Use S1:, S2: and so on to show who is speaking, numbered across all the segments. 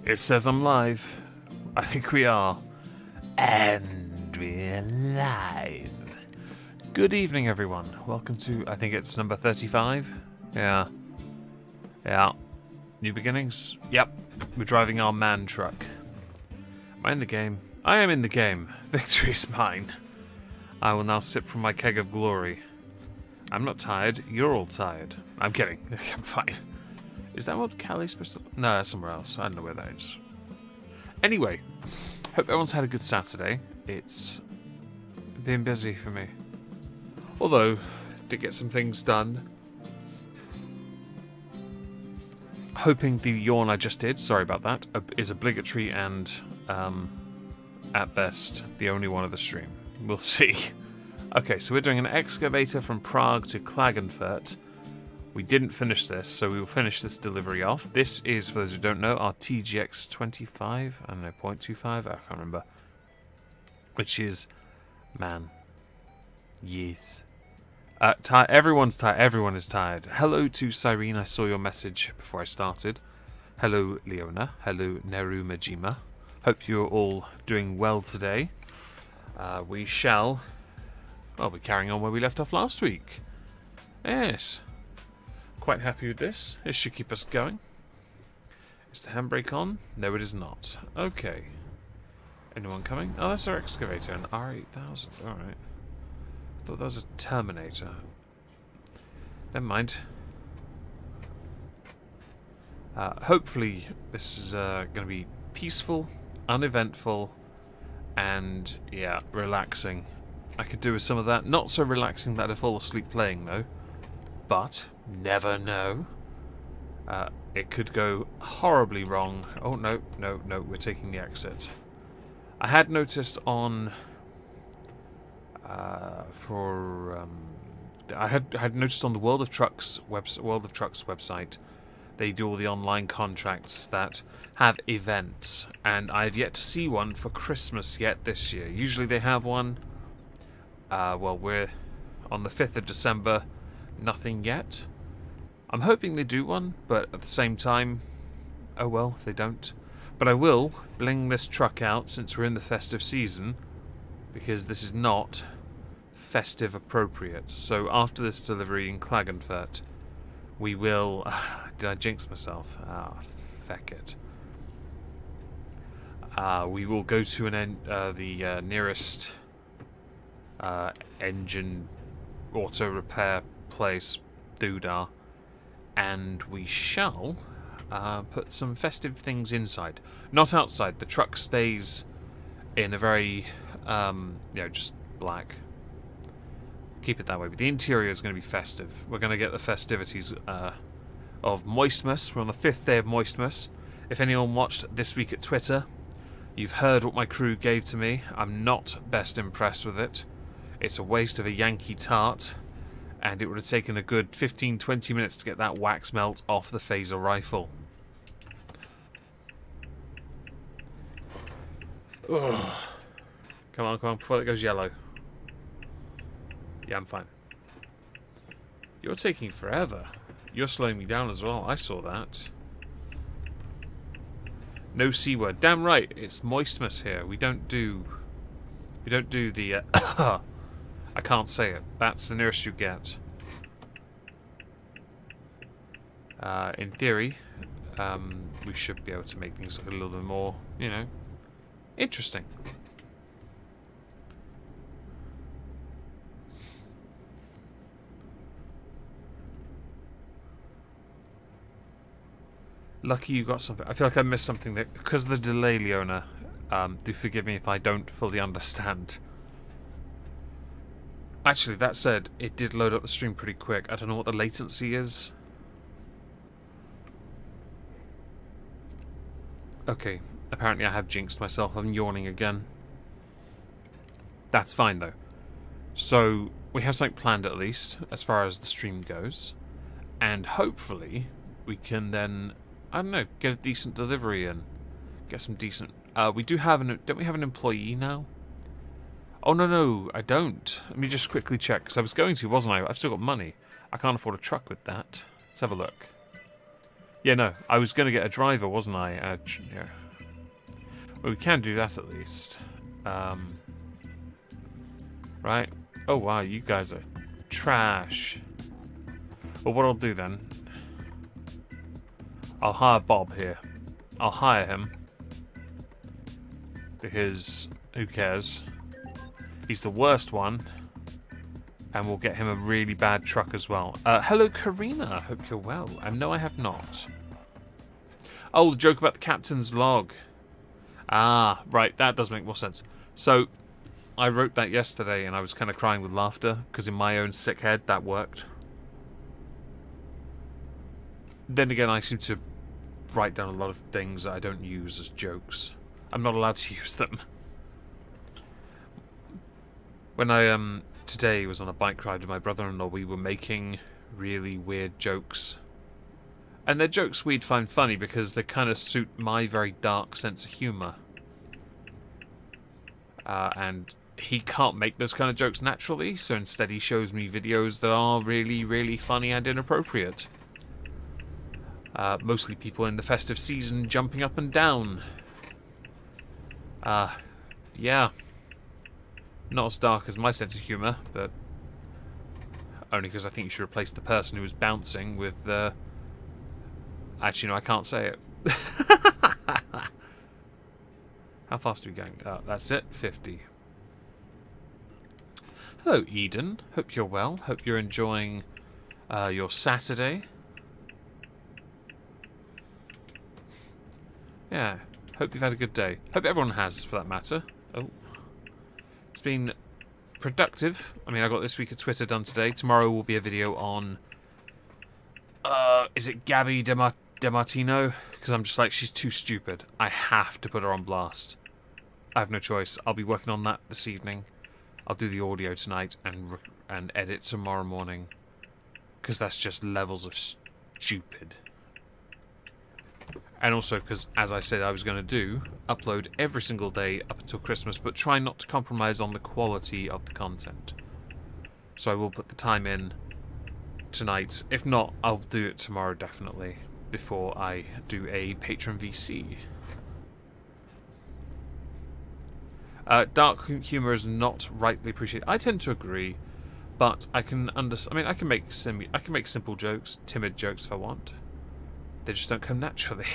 S1: It says I'm live. I think we are. And we're live. Good evening, everyone. Welcome to, I think it's number 35. Yeah. New beginnings? Yep. We're driving our man truck. Am I in the game? I am in the game. Victory is mine. I will now sip from my keg of glory. I'm not tired. You're all tired. I'm kidding. I'm fine. Is that what Callie's supposed to... No, that's somewhere else. I don't know where that is. Anyway, hope everyone's had a good Saturday. It's been busy for me. Although, did get some things done. Hoping the yawn I just did, sorry about that, is obligatory and, at best, the only one of the stream. We'll see. Okay, so we're doing an excavator from Prague to Klagenfurt. We didn't finish this, so we will finish this delivery off. This is, for those who don't know, our TGX 25, I don't know, 0.25, I can't remember. Which is, man, yes. Everyone's tired, everyone is tired. Hello to Cyrene, I saw your message before I started. Hello Leona, hello Neru Majima. Hope you're all doing well today. We shall, well, be carrying on where we left off last week. Yes. Quite happy with this. This should keep us going. Is the handbrake on? No, it is not. Okay. Anyone coming? Oh, that's our excavator, an R8000. Alright. I thought that was a Terminator. Never mind. Hopefully this is going to be peaceful, uneventful, and, yeah, relaxing. I could do with some of that. Not so relaxing that I fall asleep playing, though. But... never know. It could go horribly wrong. Oh, no, we're taking the exit. I had noticed on... I had noticed on the World of Trucks website, they do all the online contracts that have events, and I've yet to see one for Christmas yet this year. Usually they have one. Well, we're on the 5th of December. Nothing yet. I'm hoping they do one, but at the same time, oh well, if they don't. But I will bling this truck out since we're in the festive season, because this is not festive appropriate. So after this delivery in Klagenfurt, we will... did I jinx myself? Ah, feck it. We will go to the nearest engine auto repair place, doodah, and we shall put some festive things inside, not outside. The truck stays in a very just black. Keep it that way, but the interior is going to be festive. We're going to get the festivities of Moistmas. We're on the 5th day of Moistmas. If anyone watched This Week at Twitter, you've heard what my crew gave to me. I'm not best impressed with it. It's a waste of a Yankee tart, and it would have taken a good 15-20 minutes to get that wax melt off the phaser rifle. Ugh. Come on, before it goes yellow. Yeah, I'm fine. You're taking forever. You're slowing me down as well. I saw that. No C word. Damn right, it's Moistmas here. We don't do the I can't say it. That's the nearest you get. In theory, we should be able to make things look a little bit more, interesting. Lucky you got something. I feel like I missed something there. Because of the delay, Leona, do forgive me if I don't fully understand. Actually, that said, it did load up the stream pretty quick. I don't know what the latency is. Okay, apparently I have jinxed myself. I'm yawning again. That's fine, though. So, we have something planned at least, as far as the stream goes. And hopefully, we can then, I don't know, get a decent delivery in. Get some decent... we do have don't we have an employee now? Oh, no, I don't. Let me just quickly check, because I was going to, wasn't I? I've still got money. I can't afford a truck with that. Let's have a look. Yeah, no, I was going to get a driver, wasn't I? Yeah. Well, we can do that at least. Right. Oh, wow, you guys are trash. Well, what I'll do then... I'll hire Bob here. I'll hire him. Because, who cares? He's the worst one. And we'll get him a really bad truck as well. Hello, Karina. Hope you're well. No, I have not. Oh, the joke about the captain's log. Ah, right. That does make more sense. So, I wrote that yesterday and I was kind of crying with laughter. Because in my own sick head, that worked. Then again, I seem to write down a lot of things that I don't use as jokes. I'm not allowed to use them. When I, today was on a bike ride with my brother-in-law, we were making really weird jokes. And they're jokes we'd find funny because they kind of suit my very dark sense of humour. And he can't make those kind of jokes naturally, so instead he shows me videos that are really, really funny and inappropriate. Mostly people in the festive season jumping up and down. Yeah. Not as dark as my sense of humour, but only because I think you should replace the person who was bouncing with, actually, no, I can't say it. How fast are we going? That's it, 50. Hello, Eden. Hope you're well. Hope you're enjoying your Saturday. Yeah, hope you've had a good day. Hope everyone has, for that matter. Oh. It's been productive. I mean, I got this week of Twitter done today. Tomorrow will be a video on... is it Gabby DeMartino? Because I'm just like, she's too stupid. I have to put her on blast. I have no choice. I'll be working on that this evening. I'll do the audio tonight and edit tomorrow morning. Because that's just levels of stupid. And also because, as I said I was going to do, upload every single day up until Christmas, but try not to compromise on the quality of the content. So I will put the time in tonight. If not, I'll do it tomorrow definitely, before I do a Patreon VC. Dark humour is not rightly appreciated. I tend to agree, but I can understand. I mean, I can make simple jokes, timid jokes if I want. They just don't come naturally.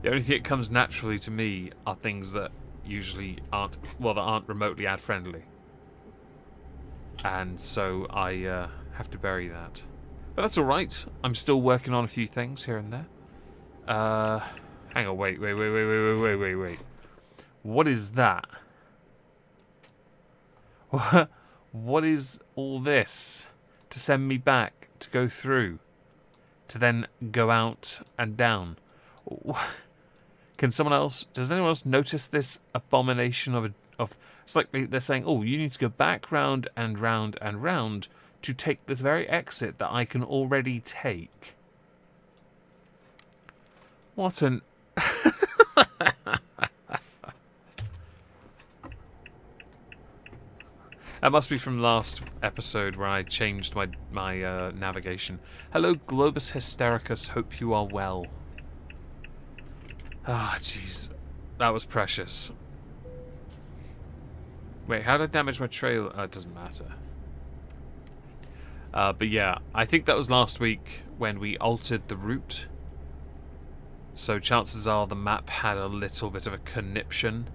S1: The only thing that comes naturally to me are things that usually aren't, well, that aren't remotely ad friendly. And so I have to bury that. But that's alright. I'm still working on a few things here and there. Hang on, wait. What is that? What is all this? To send me back, to go through, to then go out and down. Can someone else, does anyone else notice this abomination of it's like they're saying, oh, you need to go back round and round and round to take the very exit that I can already take. What an... That must be from last episode where I changed my navigation. Hello, Globus Hystericus. Hope you are well. Ah, jeez. That was precious. Wait, how did I damage my trailer? It doesn't matter. But yeah, I think that was last week when we altered the route. So chances are the map had a little bit of a conniption.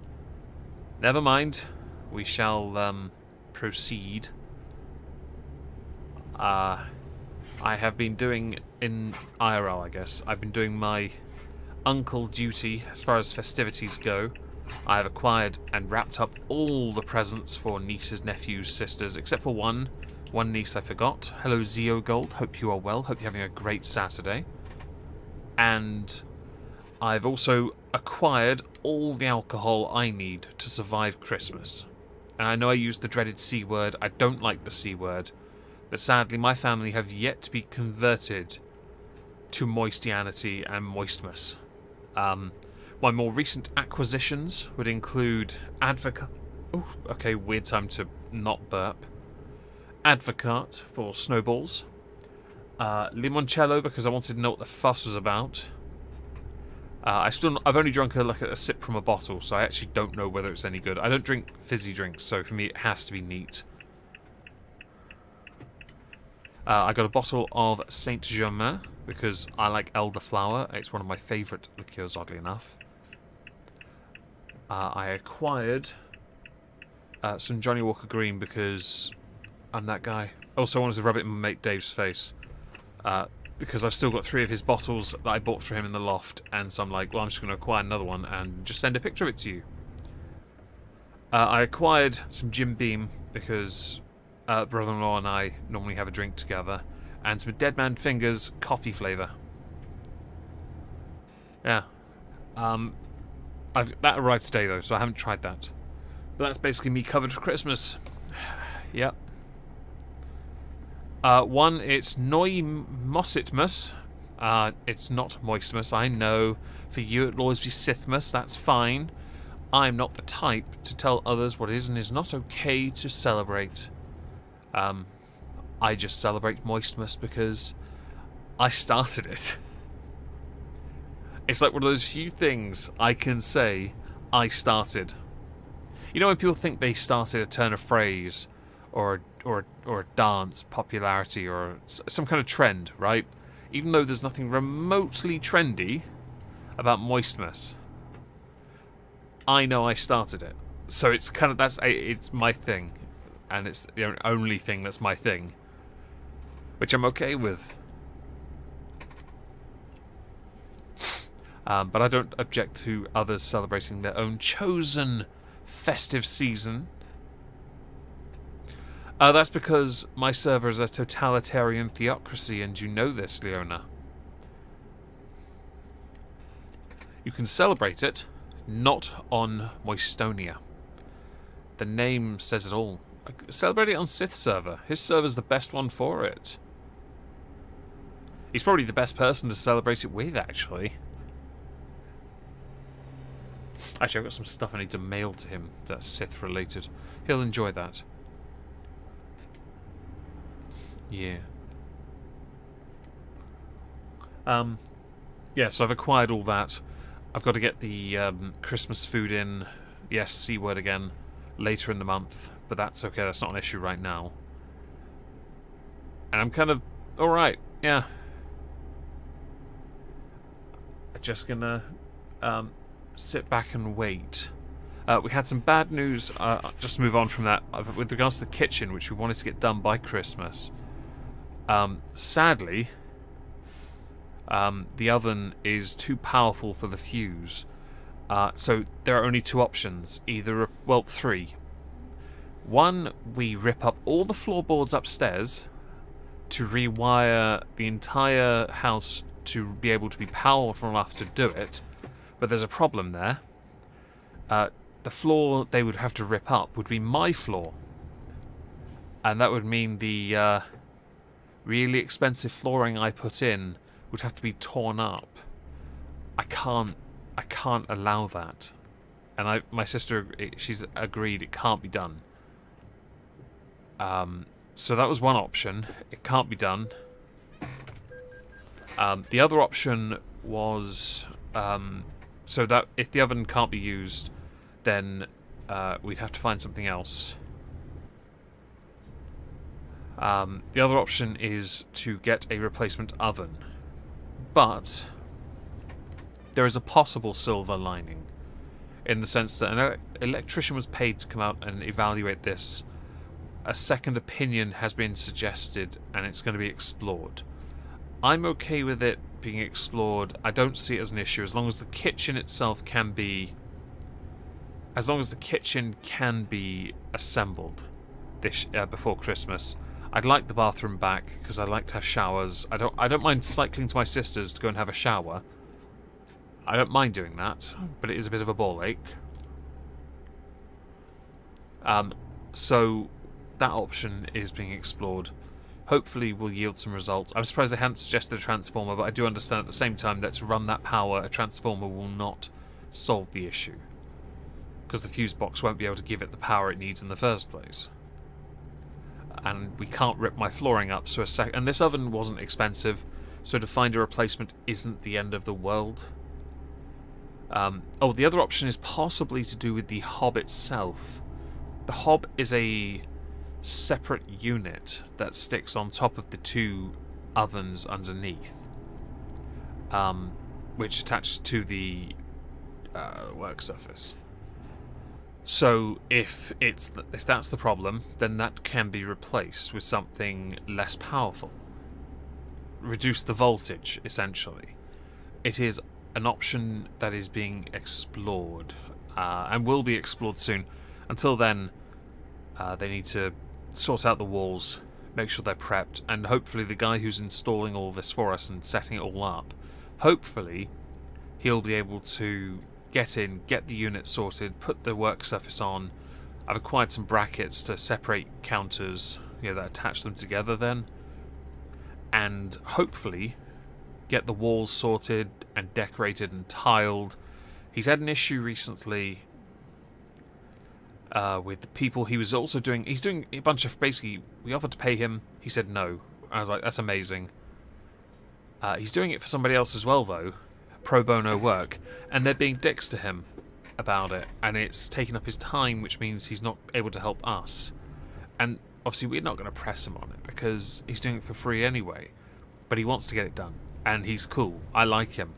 S1: Never mind. We shall proceed. I have been doing, in IRL I guess, I've been doing my uncle duty as far as festivities go. I have acquired and wrapped up all the presents for nieces, nephews, sisters, except for one niece I forgot. Hello Zeo Gold, hope you are well, hope you're having a great Saturday. And I've also acquired all the alcohol I need to survive Christmas. And I know I used the dreaded C word, I don't like the C word, but sadly my family have yet to be converted to moistianity and moistmas. My more recent acquisitions would include Advocat... Oh, okay, weird time to not burp. Advocat for snowballs. Limoncello, because I wanted to know what the fuss was about. I've only drunk a sip from a bottle, so I actually don't know whether it's any good. I don't drink fizzy drinks, so for me it has to be neat. I got a bottle of Saint Germain because I like elderflower. It's one of my favourite liqueurs, oddly enough. I acquired some Johnny Walker Green because I'm that guy. Also, I wanted to rub it in my mate Dave's face. Because I've still got 3 of his bottles that I bought for him in the loft, and so I'm like, well, I'm just going to acquire another one and just send a picture of it to you. I acquired some Jim Beam because brother-in-law and I normally have a drink together, and some Dead Man Fingers coffee flavour. Yeah. That arrived today though, so I haven't tried that. But that's basically me covered for Christmas. Yep. One, it's Neumositmus. It's not Moistmas, I know. For you it'll always be Sithmas, that's fine. I'm not the type to tell others what is and is not okay to celebrate. I just celebrate Moistmas because I started it. It's like one of those few things I can say I started. You know when people think they started a turn of phrase or a dance popularity or some kind of trend, right? Even though there's nothing remotely trendy about Moistmas, I know I started it. So it's kind of it's my thing, and it's the only thing that's my thing, which I'm okay with. But I don't object to others celebrating their own chosen festive season. That's because my server is a totalitarian theocracy, and you know this, Leona. You can celebrate it, not on Moistonia. The name says it all. Celebrate it on Sith's server. His server's the best one for it. He's probably the best person to celebrate it with, actually. Actually, I've got some stuff I need to mail to him that's Sith-related. He'll enjoy that. Yeah. Yeah, so I've acquired all that. I've got to get the Christmas food in, yes, C word again, later in the month. But that's okay, that's not an issue right now. And I'm kind of alright, yeah. Just gonna sit back and wait. We had some bad news, just to move on from that, with regards to the kitchen, which we wanted to get done by Christmas. Sadly, the oven is too powerful for the fuse. So there are only 2 options. Either, well, 3. One, we rip up all the floorboards upstairs to rewire the entire house to be able to be powerful enough to do it. But there's a problem there. The floor they would have to rip up would be my floor. And that would mean the really expensive flooring I put in would have to be torn up. I can't allow that. And my sister, she's agreed it can't be done. So that was one option. It can't be done. The other option was so that if the oven can't be used, then we'd have to find something else. The other option is to get a replacement oven. But there is a possible silver lining, in the sense that an electrician was paid to come out and evaluate this. A second opinion has been suggested, and it's going to be explored. I'm okay with it being explored. I don't see it as an issue, as long as the kitchen itself can be... As long as the kitchen can be assembled this before Christmas. I'd like the bathroom back, because I like to have showers. I don't mind cycling to my sister's to go and have a shower. I don't mind doing that, but it is a bit of a ball ache. So that option is being explored. Hopefully will yield some results. I'm surprised they hadn't suggested a transformer, but I do understand at the same time that to run that power, a transformer will not solve the issue. Because the fuse box won't be able to give it the power it needs in the first place. and we can't rip my flooring up. So and this oven wasn't expensive, so to find a replacement isn't the end of the world. The other option is possibly to do with the hob itself. The hob is a separate unit that sticks on top of the two ovens underneath, which attaches to the work surface. So if that's the problem, then that can be replaced with something less powerful. Reduce the voltage, essentially. It is an option that is being explored, and will be explored soon. Until then, they need to sort out the walls, make sure they're prepped, and hopefully the guy who's installing all this for us and setting it all up, hopefully he'll be able to get in, get the unit sorted, put the work surface on. I've acquired some brackets to separate counters, that attach them together then, and hopefully get the walls sorted and decorated and tiled. He's had an issue recently with the people he was also doing. He's doing a bunch of, basically, we offered to pay him. He said no. I was like, that's amazing. He's doing it for somebody else as well, though. Pro bono work. And they're being dicks to him about it. And it's taking up his time, which means he's not able to help us. And obviously we're not going to press him on it because he's doing it for free anyway. But he wants to get it done. And he's cool. I like him.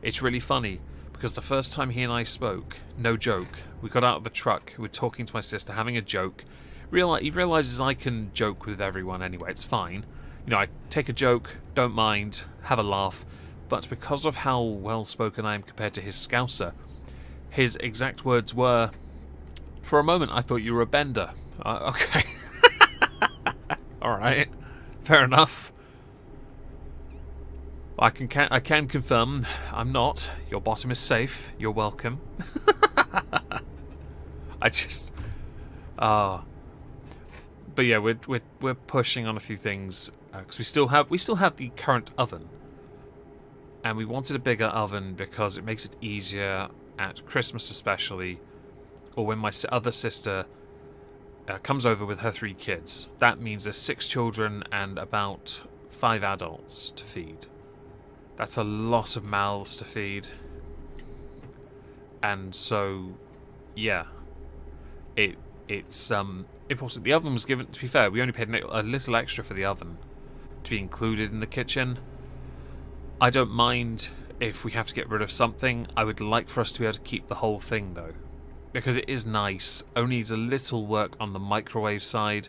S1: It's really funny because the first time he and I spoke, no joke, we got out of the truck, we were talking to my sister, having a joke. He realises I can joke with everyone anyway, it's fine. I take a joke, don't mind, have a laugh. But because of how well-spoken I am compared to his Scouser, his exact words were, "For a moment I thought you were a bender." Okay. Alright. Fair enough. I can confirm I'm not. Your bottom is safe. You're welcome. But yeah, we're pushing on a few things because we still have the current oven, and we wanted a bigger oven because it makes it easier at Christmas, especially, or when my other sister comes over with her 3 kids. That means there's 6 children and about 5 adults to feed. That's a lot of mouths to feed. And so, yeah, it's important. The oven was given, to be fair, we only paid a little extra for the oven to be included in the kitchen. I don't mind if we have to get rid of something. I would like for us to be able to keep the whole thing, though, because it is nice. Only needs a little work on the microwave side,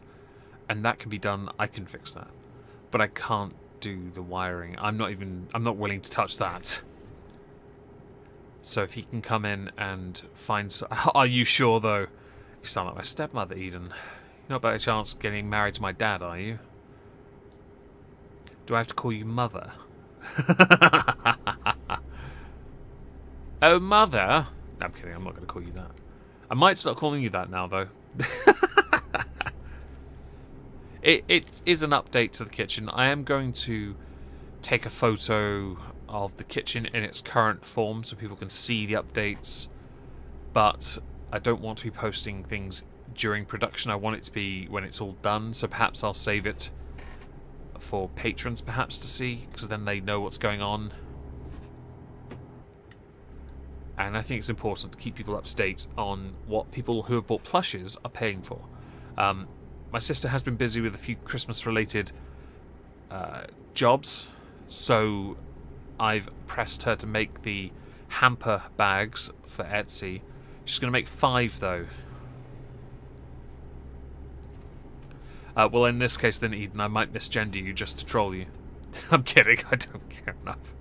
S1: and that can be done. I can fix that, but I can't do the wiring. I'm not willing to touch that. So if he can come in and find... Are you sure, though? You sound like my stepmother, Eden. You're not by a chance getting married to my dad, are you? Do I have to call you Mother? Oh, Mother? No, I'm kidding. I'm not going to call you that. I might start calling you that now, though. It is an update to the kitchen. I am going to take a photo of the kitchen in its current form so people can see the updates, but I don't want to be posting things during production. I want it to be when it's all done, so perhaps I'll save it for patrons perhaps to see, because then they know what's going on. And I think it's important to keep people up to date on what people who have bought plushes are paying for. My sister has been busy with a few Christmas-related jobs, so I've pressed her to make the hamper bags for Etsy. She's going to make 5, though. Well, in this case, then, Eden, I might misgender you just to troll you. I'm kidding. I don't care enough.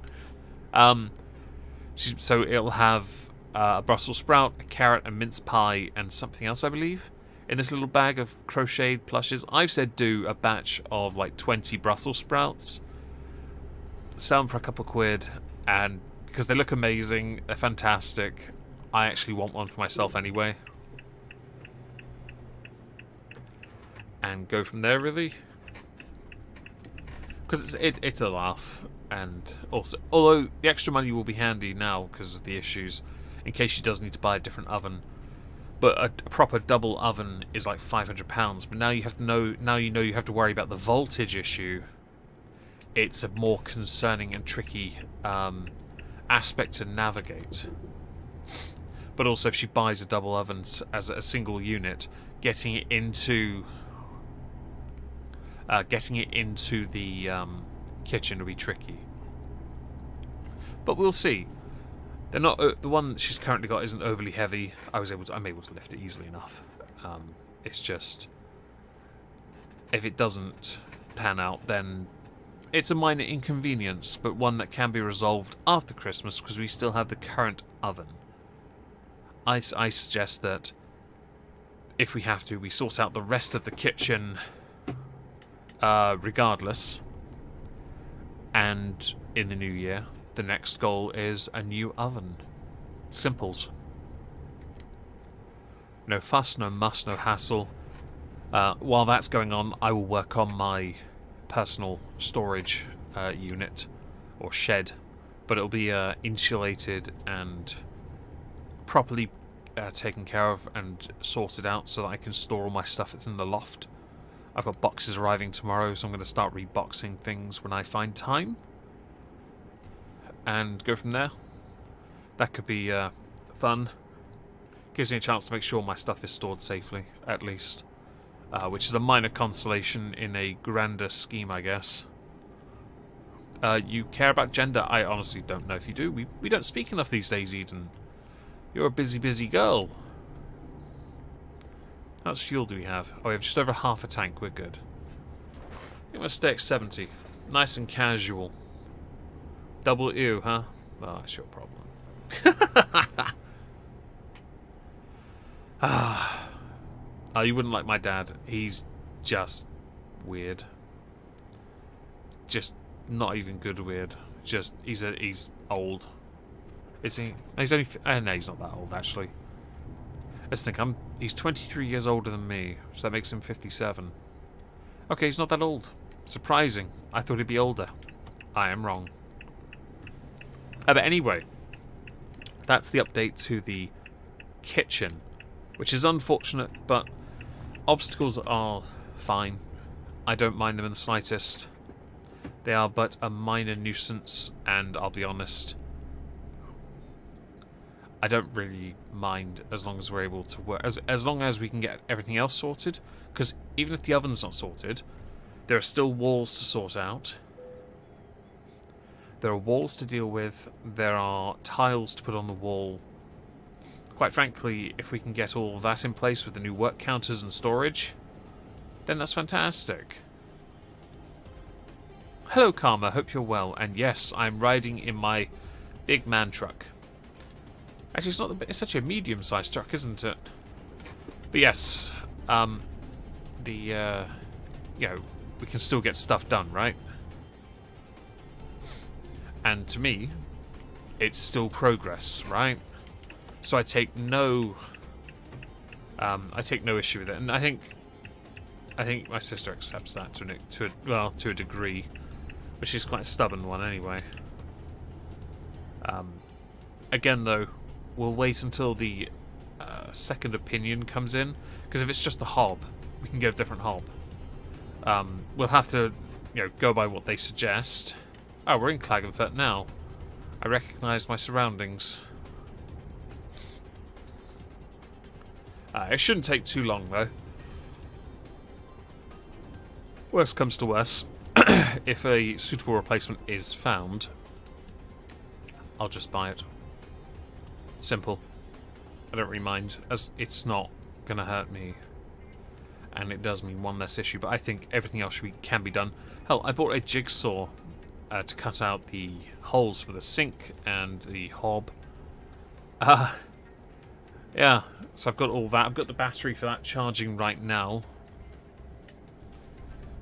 S1: So it'll have a Brussels sprout, a carrot, a mince pie, and something else, I believe, in this little bag of crocheted plushes. I've said do a batch of like 20 Brussels sprouts. Sell them for a couple quid, and because they look amazing, they're fantastic. I actually want one for myself anyway. And go from there, really. Because it's a laugh. And also, although the extra money will be handy now because of the issues, in case she does need to buy a different oven. But a proper double oven is like £500. But now you have to know. Now you know you have to worry about the voltage issue. It's a more concerning and tricky aspect to navigate. But also, if she buys a double oven as a single unit, getting it into the kitchen will be tricky. But we'll see. They're not the one that she's currently got isn't overly heavy. I'm able to lift it easily enough. It's just if it doesn't pan out, then it's a minor inconvenience, but one that can be resolved after Christmas because we still have the current oven. I suggest that if we have to, we sort out the rest of the kitchen regardless. And in the new year, the next goal is a new oven. Simples. No fuss, no muss, no hassle. While that's going on, I will work on my personal storage unit or shed, but it'll be insulated and properly taken care of and sorted out so that I can store all my stuff that's in the loft. I've got boxes arriving tomorrow, so I'm going to start reboxing things when I find time and go from there. That could be fun. Gives me a chance to make sure my stuff is stored safely, at least, which is a minor consolation in a grander scheme, I guess. You care about gender? I honestly don't know if you do. We don't speak enough these days, Eden. You're a busy, busy girl. How much fuel do we have? Oh, we have just over half a tank. We're good. I'm going to stay at 70. Nice and casual. Double ew, huh? Well, that's your problem. Oh, you wouldn't like my dad. He's just weird. Just not even good weird. Just he's old. Is he? He's only. No, he's not that old actually. Let's think. He's 23 years older than me, so that makes him 57. Okay, he's not that old. Surprising. I thought he'd be older. I am wrong. But anyway, that's the update to the kitchen, which is unfortunate, but obstacles are fine. I don't mind them in the slightest. They are but a minor nuisance, and I'll be honest, I don't really mind as long as we're able to work, as long as we can get everything else sorted, because even if the oven's not sorted, there are still walls to sort out. There are walls to deal with, there are tiles to put on the wall. Quite frankly, if we can get all of that in place with the new work counters and storage, then that's fantastic. Hello Karma, hope you're well, and yes, I'm riding in my big man truck. Actually, it's such a medium-sized truck, isn't it? But yes, you know, we can still get stuff done, right? And to me, it's still progress, right? So I take no issue with it, and I think my sister accepts that to a degree, but she's quite a stubborn one anyway. Again, though, we'll wait until the second opinion comes in, because if it's just the hob, we can get a different hob. We'll have to, go by what they suggest. Oh, we're in Klagenfurt now. I recognise my surroundings. It shouldn't take too long, though. Worst comes to worst, if a suitable replacement is found, I'll just buy it. Simple. I don't really mind, as it's not going to hurt me. And it does mean one less issue, but I think everything else can be done. Hell, I bought a jigsaw to cut out the holes for the sink and the hob. Yeah, so I've got all that. I've got the battery for that charging right now.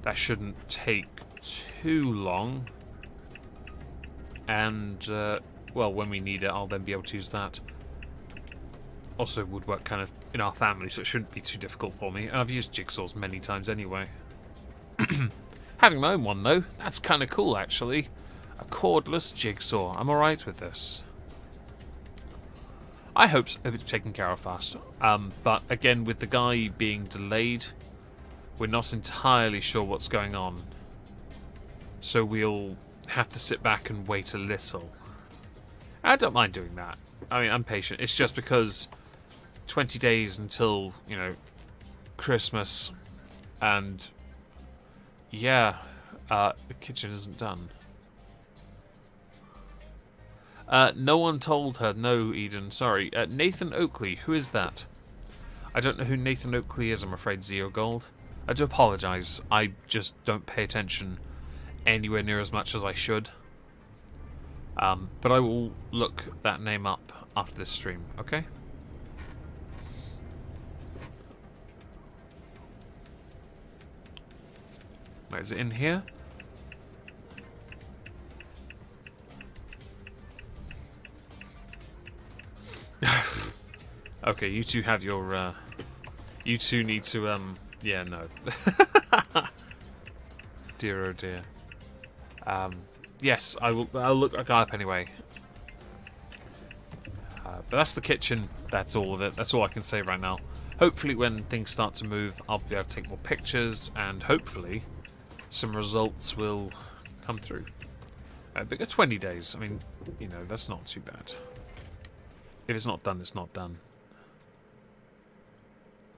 S1: That shouldn't take too long. And, well, when we need it, I'll then be able to use that. Also would work kind of in our family, so it shouldn't be too difficult for me. And I've used jigsaws many times anyway. Having my own one, though, that's kind of cool, actually. A cordless jigsaw. I'm alright with this. I hope it's taken care of fast. But again, with the guy being delayed, we're not entirely sure what's going on. So we'll have to sit back and wait a little. I don't mind doing that. I mean, I'm patient. It's just because 20 days until, you know, Christmas, and yeah, the kitchen isn't done. No one told her. No, Eden. Sorry. Nathan Oakley. Who is that? I don't know who Nathan Oakley is, I'm afraid, Zero Gold. I do apologise. I just don't pay attention anywhere near as much as I should. But I will look that name up after this stream, okay? Wait, is it in here? Okay, you two have your, you two need to, yeah, no. Dear, oh dear. Yes, I'll look that guy up anyway. But that's the kitchen. That's all of it. That's all I can say right now. Hopefully when things start to move, I'll be able to take more pictures, and hopefully some results will come through. But 20 days, I mean, you know, that's not too bad. If it's not done, it's not done.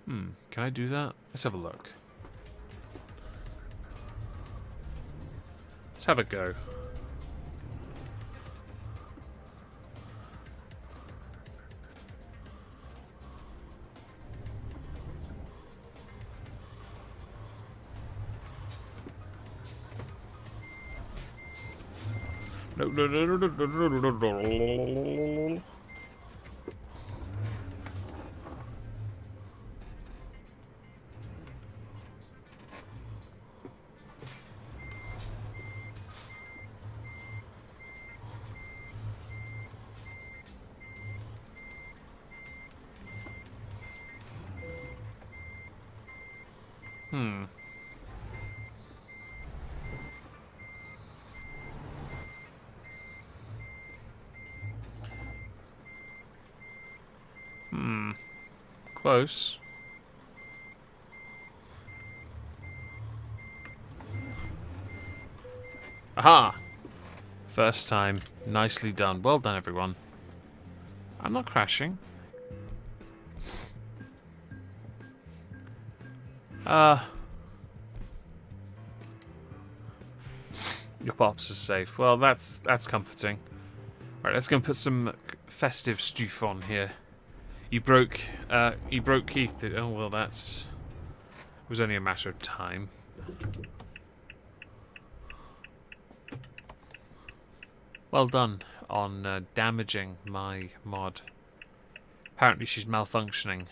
S1: Can I do that? Let's have a look. Let's have a go. No, no, no, no, no, no, no, no, no. Close. Aha! First time. Nicely done. Well done, everyone. I'm not crashing. Your pops is safe. Well, that's comforting. Right, let's go and put some festive stuff on here. You broke Keith. Oh well, it was only a matter of time. Well done on damaging my mod. Apparently, she's malfunctioning.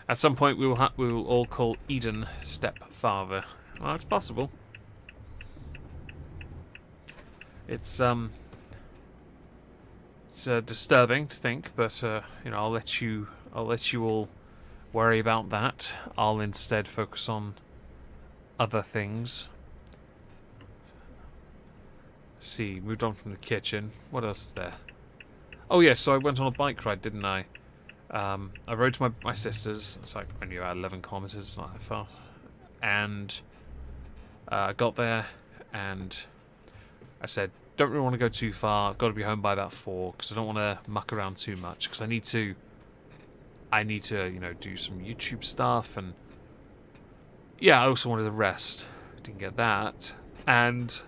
S1: At some point, we will all call Eden stepfather. Well, it's possible. It's disturbing to think, but you know, I'll let you all worry about that. I'll instead focus on other things. See, moved on from the kitchen. What else is there? Oh yes, so I went on a bike ride, didn't I? I rode to my sister's. It's like only about 11 kilometers, not that far. And I got there, and I said, don't really want to go too far. I've got to be home by about 4 because I don't want to muck around too much because I need to, you know, do some YouTube stuff, and yeah, I also wanted to rest. Didn't get that, and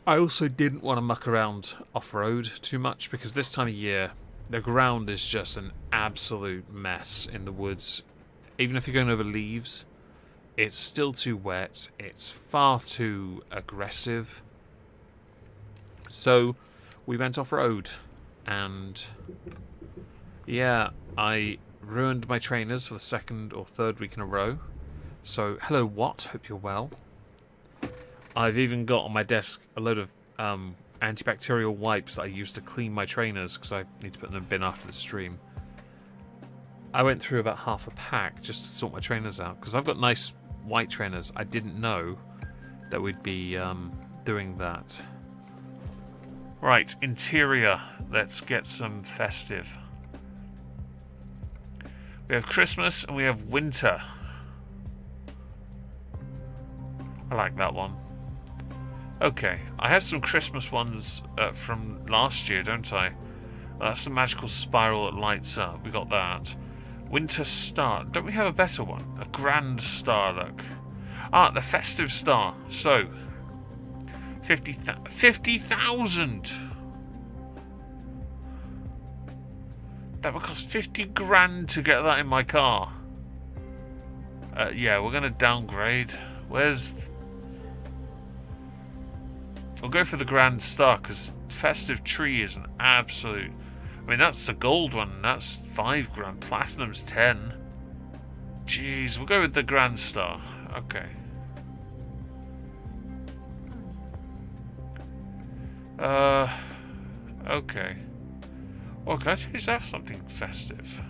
S1: I also didn't want to muck around off-road too much because this time of year the ground is just an absolute mess in the woods. Even if you're going over leaves, it's still too wet. It's far too aggressive. So we went off-road, and yeah, I ruined my trainers for the 2nd or 3rd week in a row. So hello Watt, hope you're well. I've even got on my desk a load of antibacterial wipes that I use to clean my trainers because I need to put them in a bin after the stream. I went through about half a pack just to sort my trainers out because I've got nice white trainers. I didn't know that we'd be doing that. Right, interior. Let's get some festive. We have Christmas and we have winter. I like that one. Okay, I have some Christmas ones from last year, don't I? That's the magical spiral that lights up. We got that. Winter star. Don't we have a better one? A grand star, look. Ah, the festive star. So, 50,000! That would cost 50 grand to get that in my car. Yeah, we're going to downgrade. Where's... We'll go for the grand star, because festive tree is an absolute... I mean, that's the gold one. That's 5 grand. Platinum's 10. Jeez, we'll go with the grand star. Okay. Okay. Well, can I change that for something festive?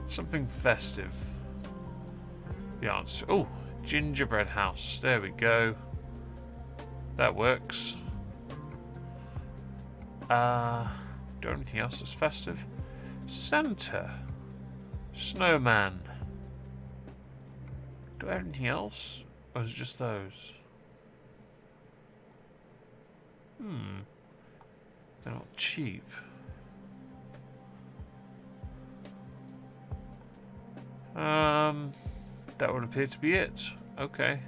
S1: Something festive. The answer. Oh, gingerbread house. There we go. That works. Do anything else that's festive? Santa. Snowman. Do I have anything else? Or is it just those? They're not cheap. That would appear to be it. Okay.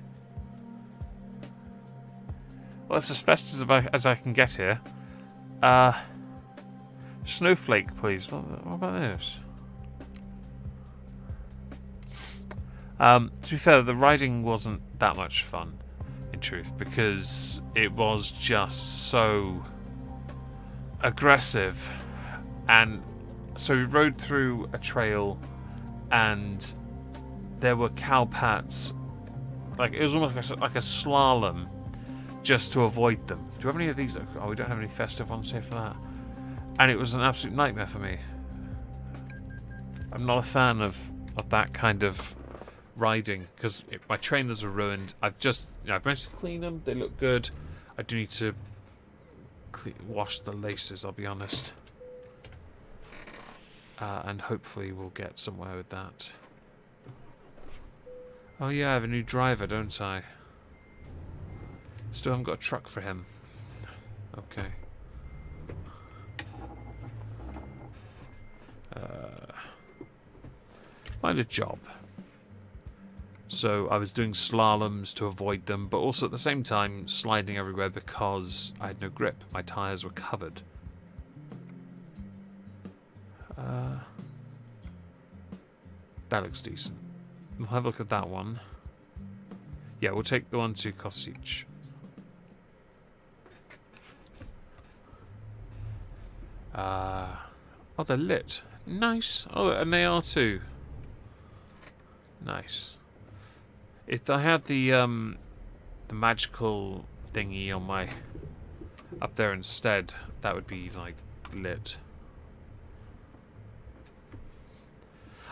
S1: Well, it's as festive as I can get here. Snowflake, please. What about this? To be fair, the riding wasn't that much fun, in truth, because it was just so aggressive. And so we rode through a trail, and there were cow pats. Like, it was almost like a slalom, just to avoid them. Do we have any of these? Oh, we don't have any festive ones here for that. And it was an absolute nightmare for me. I'm not a fan of that kind of riding, because my trainers were ruined. I've managed to clean them. They look good. I do need to wash the laces, I'll be honest. And hopefully we'll get somewhere with that. Oh yeah, I have a new driver, don't I? Still haven't got a truck for him. Okay. Find a job. So I was doing slaloms to avoid them, but also at the same time sliding everywhere because I had no grip. My tyres were covered. That looks decent. We'll have a look at that one. Yeah, we'll take the one to Kosic. Oh, they're lit. Nice. Oh, and they are too. Nice. If I had the magical thingy on my up there instead, that would be like lit.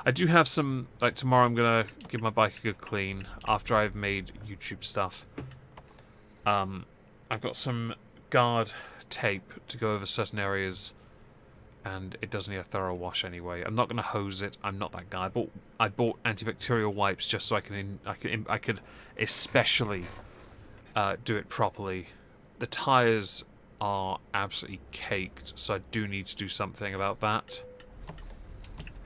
S1: I do have some, like tomorrow I'm gonna give my bike a good clean after I've made YouTube stuff. I've got some guard tape to go over certain areas, and it does need a thorough wash anyway. I'm not gonna hose it. I'm not that guy. I bought antibacterial wipes just so I could especially do it properly. The tires are absolutely caked, so I do need to do something about that.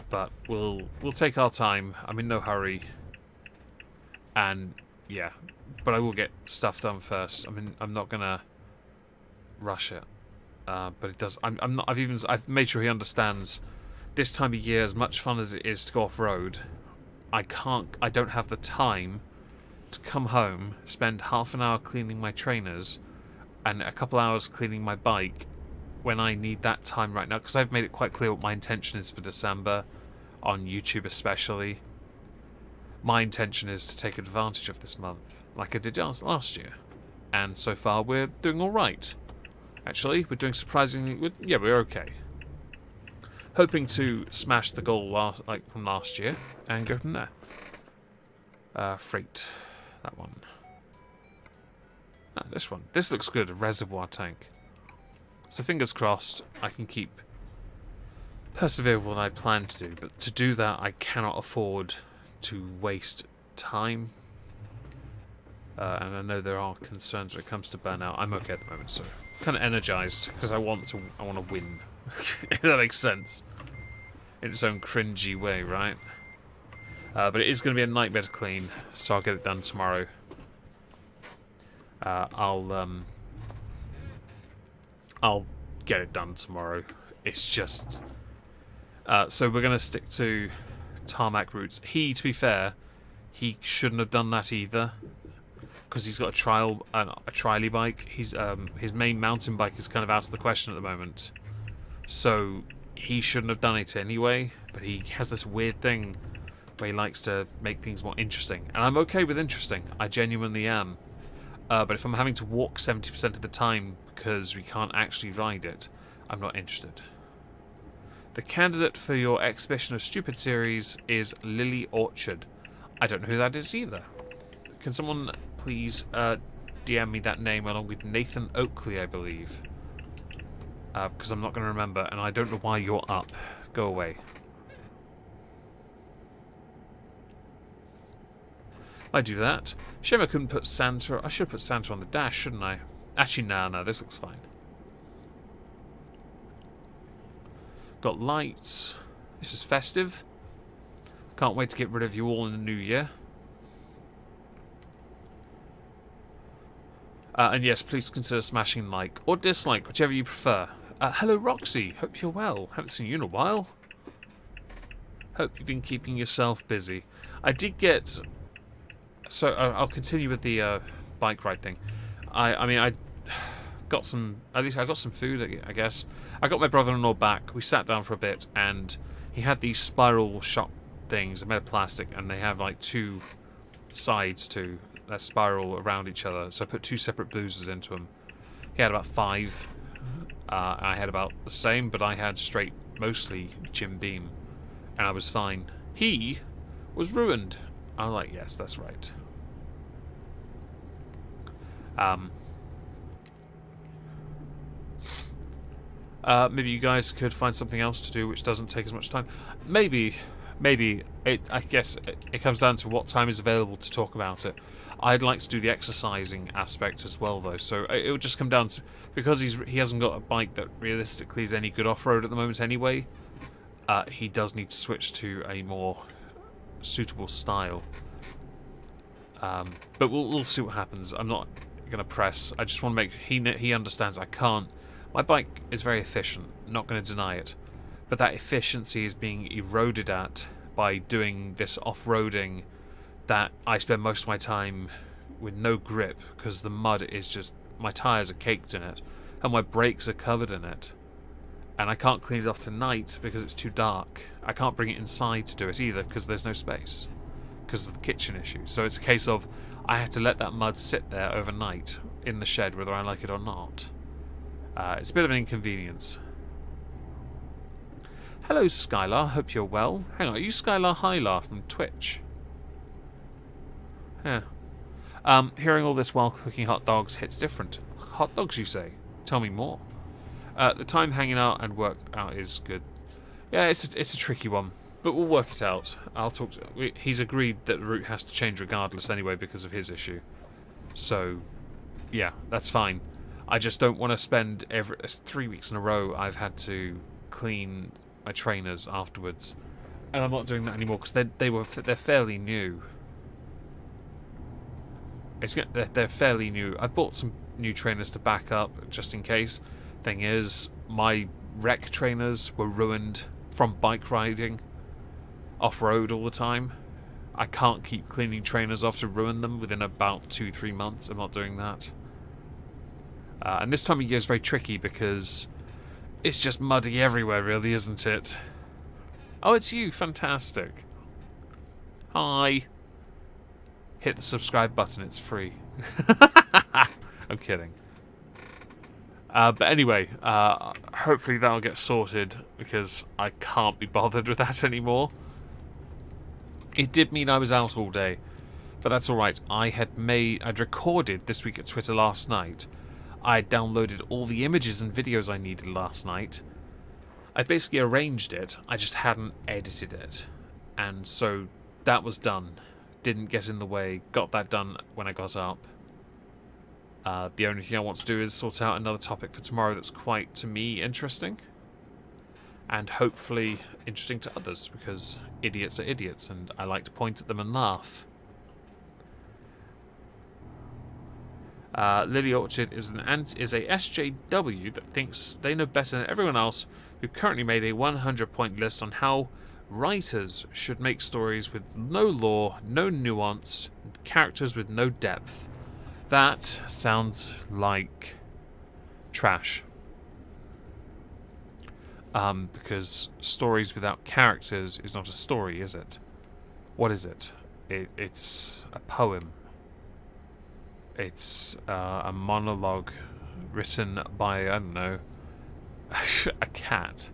S1: But we'll take our time. I'm in no hurry. And yeah, but I will get stuff done first. I mean, I'm not gonna rush it. But it does. I've made sure he understands. This time of year, as much fun as it is to go off road, I don't have the time to come home, spend half an hour cleaning my trainers, and a couple hours cleaning my bike, when I need that time right now. Because I've made it quite clear what my intention is for December. On YouTube especially, my intention is to take advantage of this month, like I did last year, and so far we're doing all right. Actually, we're doing surprisingly. Yeah, we're okay. Hoping to smash the goal from last year and go from there. Freight, that one. Ah, this one. This looks good. A reservoir tank. So fingers crossed I can persevere with what I plan to do. But to do that, I cannot afford to waste time. And I know there are concerns when it comes to burnout. I'm okay at the moment, so kind of energized because I want to win. If that makes sense. In its own cringy way, right? But it is going to be a nightmare to clean, so I'll get it done tomorrow. I'll get it done tomorrow. It's just... so we're going to stick to tarmac routes. To be fair, he shouldn't have done that either, because he's got a trialy bike. His main mountain bike is kind of out of the question at the moment, so he shouldn't have done it anyway. But he has this weird thing where he likes to make things more interesting, and I'm okay with interesting. I genuinely am. But if I'm having to walk 70% of the time because we can't actually ride it, I'm not interested. The candidate for your Exhibition of Stupid series is Lily Orchard. I don't know who that is either. Can someone please DM me that name along with Nathan Oakley, I believe? Because I'm not going to remember, and I don't know why you're up. Go away. I do that. Shame I couldn't put Santa... I should have put Santa on the dash, shouldn't I? Actually, no, this looks fine. Got lights. This is festive. Can't wait to get rid of you all in the new year. And yes, please consider smashing like or dislike, whichever you prefer. Hello, Roxy. Hope you're well. Haven't seen you in a while. Hope you've been keeping yourself busy. I did get... So I'll continue with the bike ride thing. I got some... At least I got some food, I guess. I got my brother-in-law back. We sat down for a bit, and he had these spiral shot things. They're made of plastic, and they have like two sides to that spiral around each other. So I put two separate boozers into them. He had about 5. I had about the same, but I had straight, mostly Jim Beam, and I was fine. He was ruined. I was like, yes, that's right. Maybe you guys could find something else to do which doesn't take as much time. Maybe I guess it comes down to what time is available to talk about it. I'd like to do the exercising aspect as well, though. So it would just come down to, because he hasn't got a bike that realistically is any good off-road at the moment anyway. He does need to switch to a more suitable style. But we'll see what happens. I'm not going to press. I just want to make he understands I can't. My bike is very efficient. Not going to deny it. But that efficiency is being eroded at by doing this off-roading that I spend most of my time with no grip because the mud is just... My tyres are caked in it and my brakes are covered in it. And I can't clean it off tonight because it's too dark. I can't bring it inside to do it either because there's no space. Because of the kitchen issue. So it's a case of I have to let that mud sit there overnight in the shed whether I like it or not. It's a bit of an inconvenience. Hello, Skylar. Hope you're well. Hang on, are you Skylar Hylar from Twitch? Yeah. Hearing all this while cooking hot dogs hits different. Hot dogs, you say? Tell me more. The time hanging out and work out is good. Yeah, it's a tricky one, but we'll work it out. I'll talk. He's agreed that the route has to change regardless anyway because of his issue. So, yeah, that's fine. I just don't want to spend 3 weeks in a row. I've had to clean my trainers afterwards, and I'm not doing that anymore because they're fairly new. They're fairly new. I bought some new trainers to back up just in case. Thing is, my rec trainers were ruined from bike riding off-road all the time. I can't keep cleaning trainers off to ruin them within about 2-3 months. I'm not doing that. And this time of year is very tricky because it's just muddy everywhere, really, isn't it? Oh, it's you. Fantastic. Hi. Hit the subscribe button. It's free. I'm kidding. But anyway, hopefully that'll get sorted because I can't be bothered with that anymore. It did mean I was out all day, But that's alright. I'd recorded This Week at Twitter last night. I downloaded all the images and videos I needed last night. I basically arranged it. I just hadn't edited it. And so that was done. Didn't get in the way. Got that done when I got up. The only thing I want to do is sort out another topic for tomorrow that's quite, to me, interesting. And hopefully interesting to others, because idiots are idiots, and I like to point at them and laugh. Lily Orchard is a SJW that thinks they know better than everyone else, who currently made a 100-point list on how writers should make stories with no lore, no nuance, and characters with no depth. That sounds like trash. Because stories without characters is not a story, is it? What is it? It's a poem. It's a monologue written by, I don't know, a cat.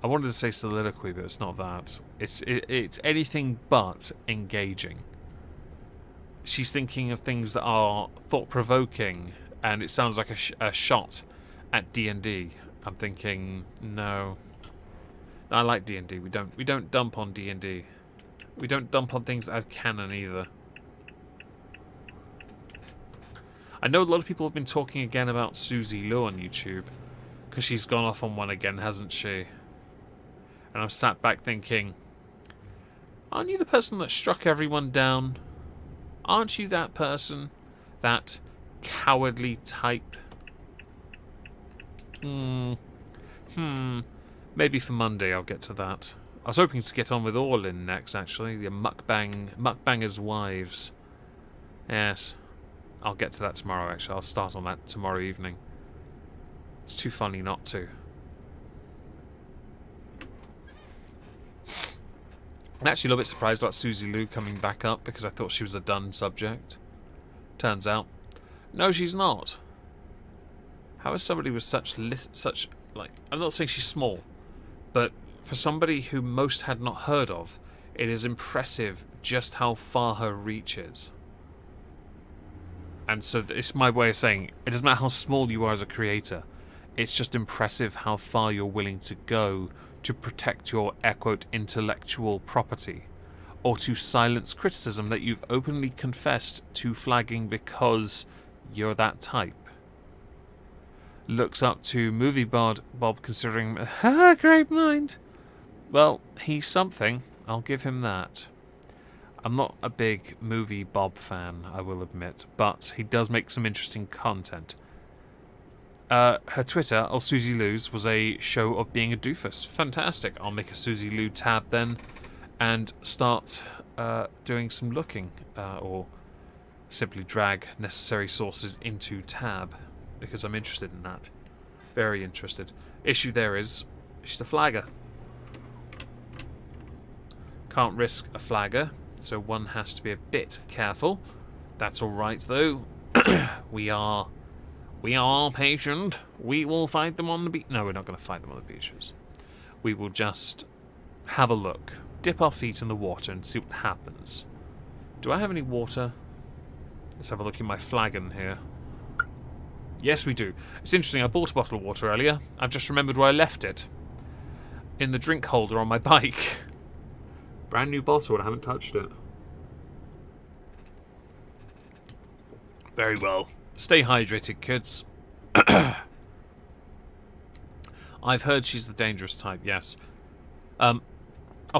S1: I wanted to say soliloquy, but it's not that. It's anything but engaging. She's thinking of things that are thought-provoking, and it sounds like a shot at D&D. I'm thinking, no. I like D&D. We don't dump on D&D. We don't dump on things that have canon either. I know a lot of people have been talking again about Susie Liu on YouTube, because she's gone off on one again, hasn't she? And I'm sat back thinking, aren't you the person that struck everyone down? Aren't you that person? That cowardly type? Maybe for Monday I'll get to that. I was hoping to get on with Orlin next, actually. The mukbangers' wives. Yes. I'll get to that tomorrow, actually. I'll start on that tomorrow evening. It's too funny not to. I'm actually a little bit surprised about Susie Liu coming back up, because I thought she was a done subject. Turns out, no, she's not. How is somebody with such, like, I'm not saying she's small, but for somebody who most had not heard of, it is impressive just how far her reach is. And so it's my way of saying, it doesn't matter how small you are as a creator, it's just impressive how far you're willing to go to protect your, air quote, intellectual property, or to silence criticism that you've openly confessed to flagging because you're that type. Looks up to movie Bob considering, great mind. Well, he's something, I'll give him that. I'm not a big movie Bob fan, I will admit, but he does make some interesting content. Her Twitter, or Susie Liu's, was a show of being a doofus. Fantastic. I'll make a Susie Liu tab then and start doing some looking, or simply drag necessary sources into tab, because I'm interested in that. Very interested. Issue there is, she's a flagger. Can't risk a flagger, so one has to be a bit careful. That's alright though. We are patient. We will fight them on the beach. No, we're not going to fight them on the beaches. We will just have a look. Dip our feet in the water and see what happens. Do I have any water? Let's have a look in my flagon here. Yes, we do. It's interesting, I bought a bottle of water earlier. I've just remembered where I left it. In the drink holder on my bike. Brand new bottle and I haven't touched it. Very well. Stay hydrated, kids. I've heard she's the dangerous type, yes. I'll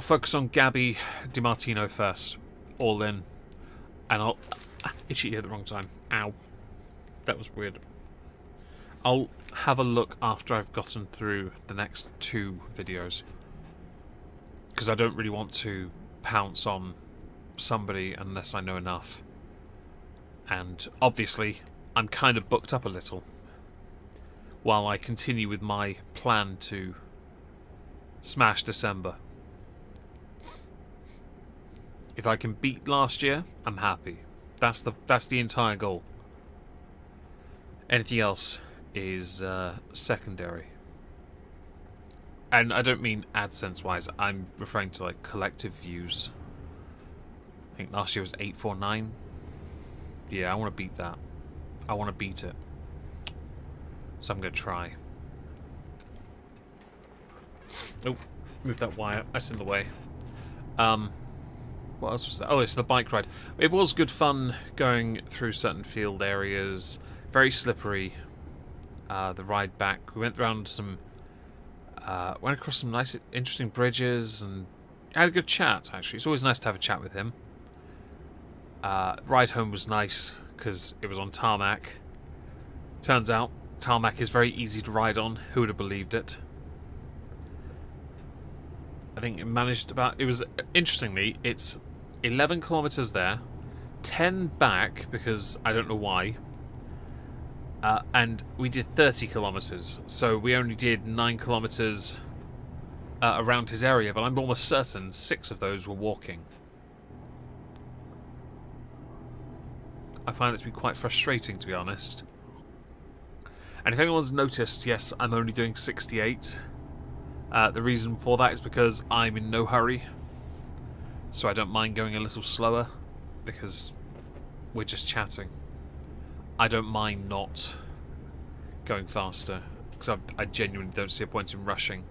S1: focus on Gabby DiMartino first. All in. And I'll... Itchy at the wrong time. Ow. That was weird. I'll have a look after I've gotten through the next 2 videos. Because I don't really want to pounce on somebody unless I know enough. And obviously, I'm kind of booked up a little while I continue with my plan to smash December. If I can beat last year, I'm happy. That's the entire goal. Anything else is secondary. And I don't mean AdSense wise, I'm referring to like collective views. I think last year was 849. Yeah, I want to beat that. I want to beat it. So I'm going to try. Oh, move that wire. That's in the way. What else was that? Oh, it's the bike ride. It was good fun going through certain field areas. Very slippery. The ride back. We went around some... went across some nice, interesting bridges and had a good chat, actually. It's always nice to have a chat with him. Ride home was nice because it was on tarmac. Turns out, tarmac is very easy to ride on. Who would have believed it? I think it managed about... It was, interestingly, it's 11 kilometers there, 10 back, because I don't know why, and we did 30 kilometers, so we only did 9 kilometers around his area, but I'm almost certain 6 of those were walking. I find it to be quite frustrating, to be honest. And if anyone's noticed, yes, I'm only doing 68. The reason for that is because I'm in no hurry. So I don't mind going a little slower, because we're just chatting. I don't mind not going faster, because I genuinely don't see a point in rushing.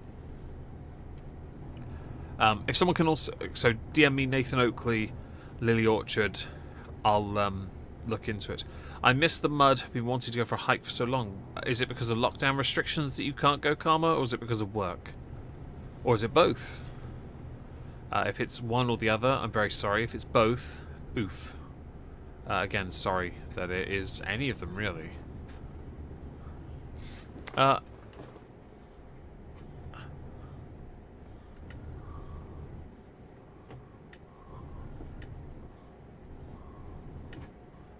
S1: If someone can also... So DM me Nathan Oakley, Lily Orchard. I'll look into it. I miss the mud. I've been wanting to go for a hike for so long. Is it because of lockdown restrictions that you can't go, Karma, or is it because of work? Or is it both? If it's one or the other, I'm very sorry. If it's both, oof. Again, sorry that it is any of them, really.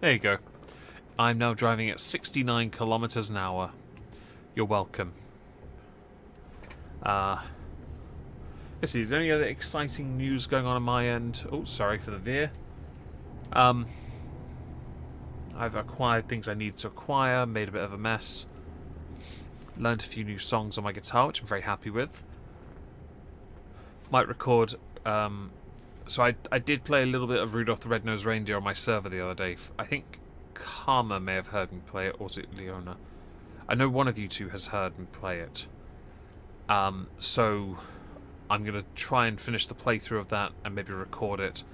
S1: There you go. I'm now driving at 69 kilometers an hour. You're welcome. Let's see, is there any other exciting news going on my end? Oh, sorry for the veer. I've acquired things I needed to acquire, made a bit of a mess. Learned a few new songs on my guitar, which I'm very happy with. Might record... so I did play a little bit of Rudolph the Red-Nosed Reindeer on my server the other day. I think Karma may have heard me play it, or was it Leona? I know one of you two has heard me play it. So I'm going to try and finish the playthrough of that and maybe record it.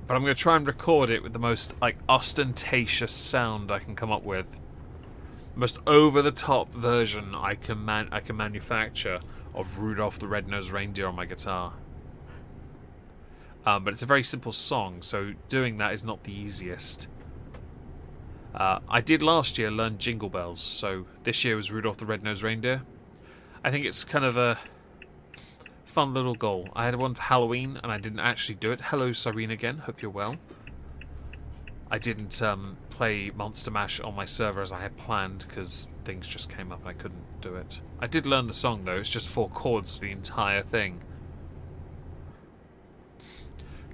S1: But I'm going to try and record it with the most ostentatious sound I can come up with. Most over-the-top version I can manufacture of Rudolph the Red-Nosed Reindeer on my guitar. But it's a very simple song, so doing that is not the easiest. I did last year learn Jingle Bells, so this year was Rudolph the Red-Nosed Reindeer. I think it's kind of a fun little goal. I had one for Halloween, and I didn't actually do it. Hello, Cyrene again. Hope you're well. I didn't play Monster Mash on my server as I had planned, because things just came up and I couldn't do it. I did learn the song, though. It's just 4 chords for the entire thing.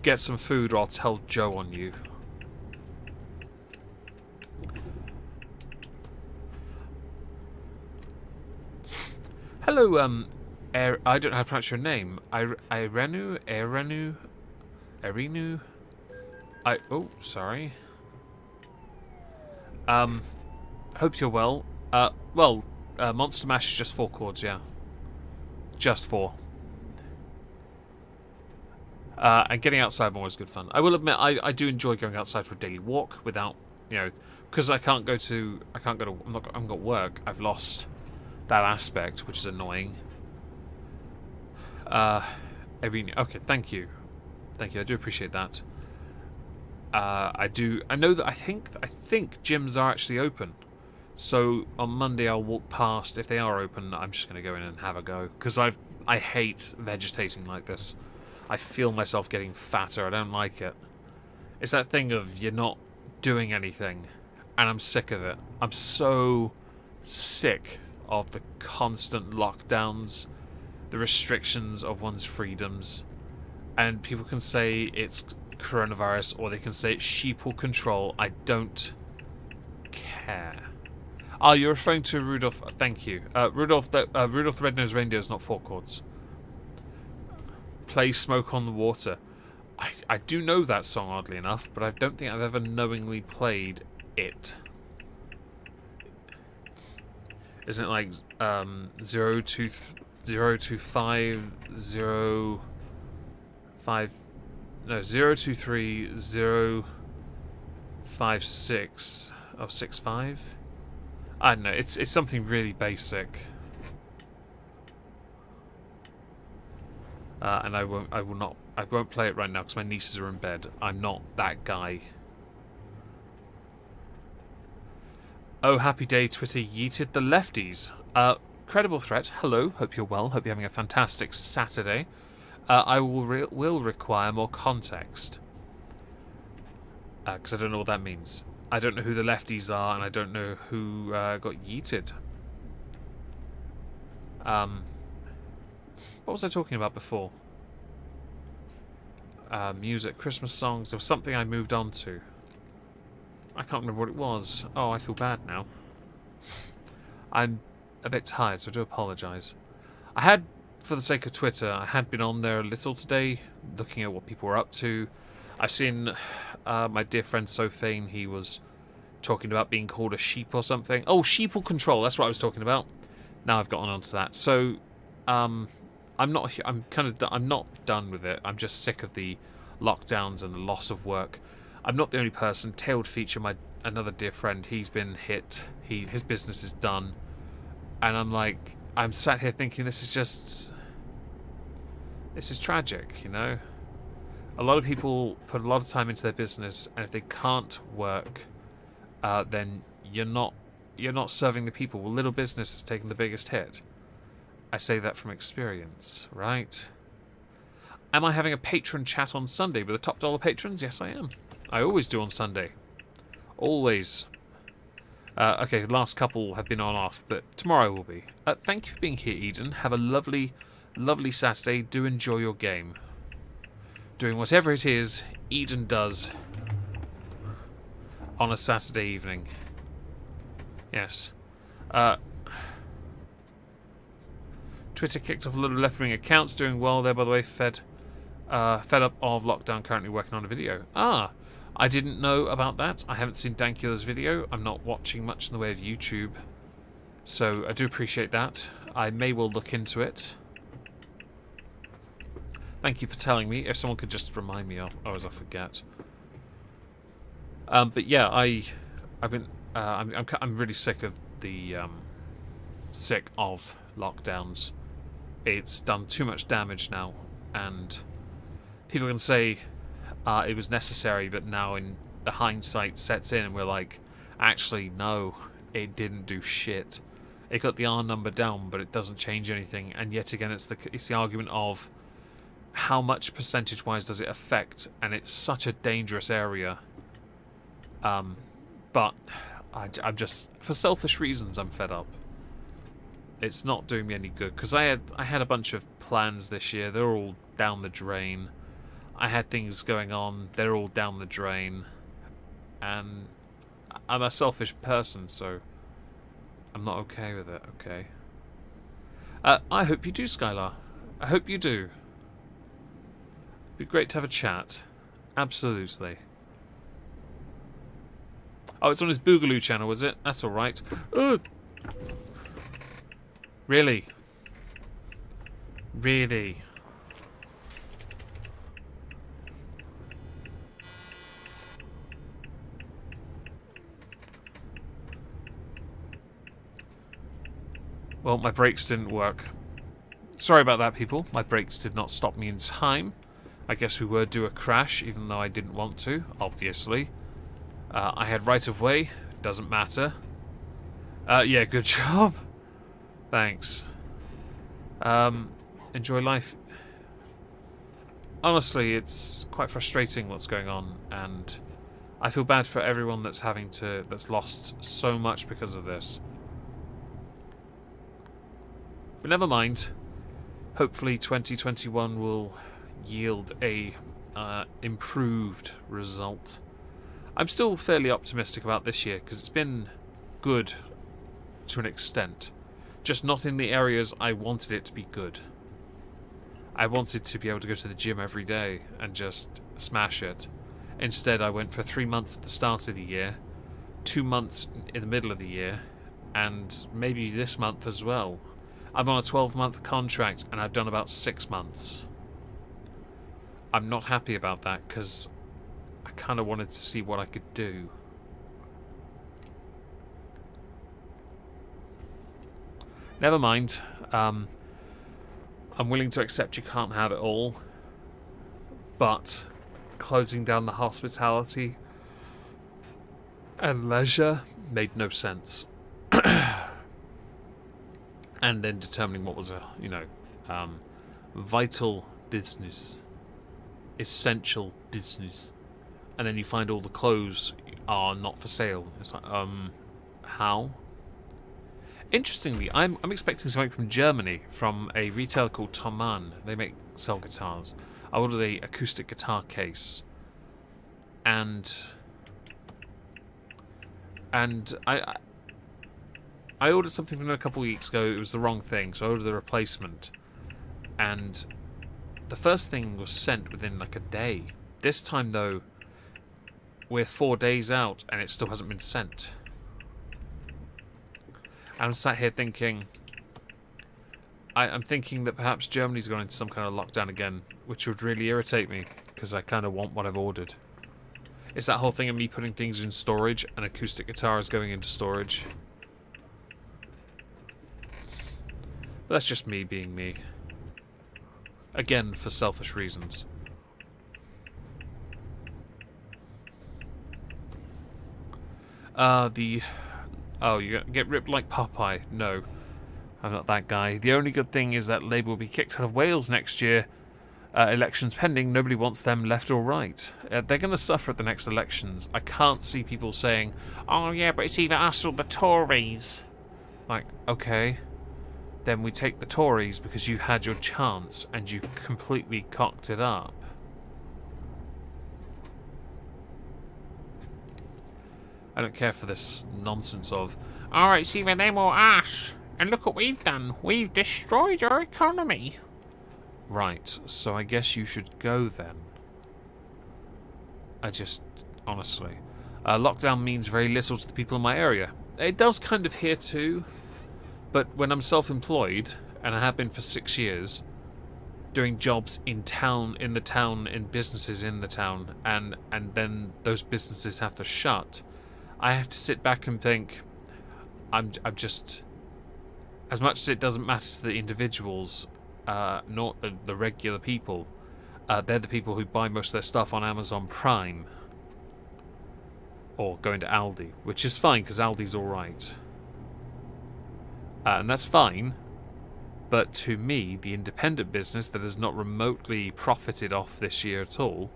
S1: Get some food or I'll tell Joe on you. Hello, I don't know how to pronounce your name. Erenu? Oh, sorry. Hope you're well. Monster Mash is just 4 chords, yeah. Just 4. And getting outside more is good fun. I will admit, I do enjoy going outside for a daily walk without, because I haven't got work. I've lost that aspect, which is annoying. Okay, thank you. I do appreciate that. I think gyms are actually open. So on Monday I'll walk past. If they are open, I'm just going to go in and have a go, because I hate vegetating like this. I feel myself getting fatter. I don't like it. It's that thing of you're not doing anything, and I'm sick of it. I'm so sick of the constant lockdowns, the restrictions of one's freedoms, and people can say it's coronavirus or they can say it's sheeple control. I don't care. Oh, you're referring to Rudolph. Thank you. Rudolph the Red-Nosed Reindeer is not 4 chords. Play Smoke on the Water. I do know that song, oddly enough, but I don't think I've ever knowingly played it. Isn't it like 02505 no 023056 or 65? I don't know, it's something really basic. And I won't play it right now because my nieces are in bed. I'm not that guy. Oh, happy day, Twitter yeeted the lefties. Credible threat, hello, hope you're well, hope you're having a fantastic Saturday. I will require more context. Because I don't know what that means. I don't know who the lefties are, and I don't know who got yeeted. What was I talking about before? Music, Christmas songs, there was something I moved on to. I can't remember what it was. Oh, I feel bad now. I'm a bit tired, so I do apologise. I had, for the sake of Twitter, I had been on there a little today, looking at what people were up to. I've seen my dear friend Sophane, he was talking about being called a sheep or something. Oh, sheeple control, that's what I was talking about. Now I've gotten onto that. So, I'm not done with it. I'm just sick of the lockdowns and the loss of work. I'm not the only person. Tailed Feature, another dear friend, he's been hit. His business is done. And I'm sat here thinking this is tragic, you know? A lot of people put a lot of time into their business, and if they can't work, then you're not serving the people. Well, little business has taken the biggest hit. I say that from experience, right? Am I having a patron chat on Sunday with the top dollar patrons? Yes, I am. I always do on Sunday. Always. Okay, the last couple have been on-off, but tomorrow will be. Thank you for being here, Eden. Have a lovely, lovely Saturday. Do enjoy your game. Doing whatever it is Eden does on a Saturday evening. Yes. Twitter kicked off a lot of left-wing accounts. Doing well there, by the way. Fed up of lockdown, currently working on a video. I didn't know about that. I haven't seen Dankula's video. I'm not watching much in the way of YouTube. So I do appreciate that. I may well look into it. Thank you for telling me. If someone could just remind me, otherwise I forget. But yeah, I'm really sick of the lockdowns. It's done too much damage now, and people can say it was necessary, but now in the hindsight sets in and we're like, actually no, it didn't do shit. It got the R number down, but it doesn't change anything. And yet again, it's the argument of how much percentage-wise does it affect, and it's such a dangerous area. But I'm just, for selfish reasons, I'm fed up. It's not doing me any good, because I had a bunch of plans this year. They're all down the drain. I had things going on. They're all down the drain. And I'm a selfish person, so I'm not okay with it, okay? I hope you do, Skylar. I hope you do. It'd be great to have a chat. Absolutely. Oh, it's on his Boogaloo channel, was it? That's alright. Really? Really? Well, my brakes didn't work. Sorry about that, people. My brakes did not stop me in time. I guess we were due a crash, even though I didn't want to, obviously. I had right of way. Doesn't matter. Yeah, good job. Thanks. Enjoy life. Honestly, it's quite frustrating what's going on, and I feel bad for everyone that's lost so much because of this. But never mind. Hopefully 2021 will yield a improved result. I'm still fairly optimistic about this year because it's been good to an extent. Just not in the areas I wanted it to be good. I wanted to be able to go to the gym every day and just smash it. Instead, I went for 3 months at the start of the year, 2 months in the middle of the year, and maybe this month as well. I'm on a 12-month contract, and I've done about 6 months. I'm not happy about that, because I kind of wanted to see what I could do. Never mind. I'm willing to accept you can't have it all, but closing down the hospitality and leisure made no sense. And then determining what was a, vital business, essential business, and then you find all the clothes are not for sale. It's like, how? Interestingly, I'm expecting something from Germany, from a retailer called Thomann. They sell guitars. I ordered a acoustic guitar case, and I ordered something from them a couple of weeks ago. It was the wrong thing, so I ordered the replacement, and the first thing was sent within like a day. This time though, we're 4 days out, and it still hasn't been sent. I'm sat here thinking, I'm thinking that perhaps Germany's gone into some kind of lockdown again, which would really irritate me, because I kind of want what I've ordered. It's that whole thing of me putting things in storage, and acoustic guitar is going into storage. But that's just me being me. Again, for selfish reasons. Oh, you get ripped like Popeye. No, I'm not that guy. The only good thing is that Labour will be kicked out of Wales next year. Elections pending. Nobody wants them left or right. They're going to suffer at the next elections. I can't see people saying, oh yeah, but it's either us or the Tories. Like, okay. Then we take the Tories because you had your chance and you completely cocked it up. I don't care for this nonsense of, alright, it's either them or us. And look what we've done. We've destroyed our economy. Right, so I guess you should go then. Honestly. Lockdown means very little to the people in my area. It does kind of here too. But when I'm self-employed, and I have been for 6 years, doing jobs in the town, in businesses in the town, and then those businesses have to shut, I have to sit back and think, I'm just, as much as it doesn't matter to the individuals, not the regular people, they're the people who buy most of their stuff on Amazon Prime, or going to Aldi, which is fine, because Aldi's alright. And that's fine, but to me, the independent business that has not remotely profited off this year at all,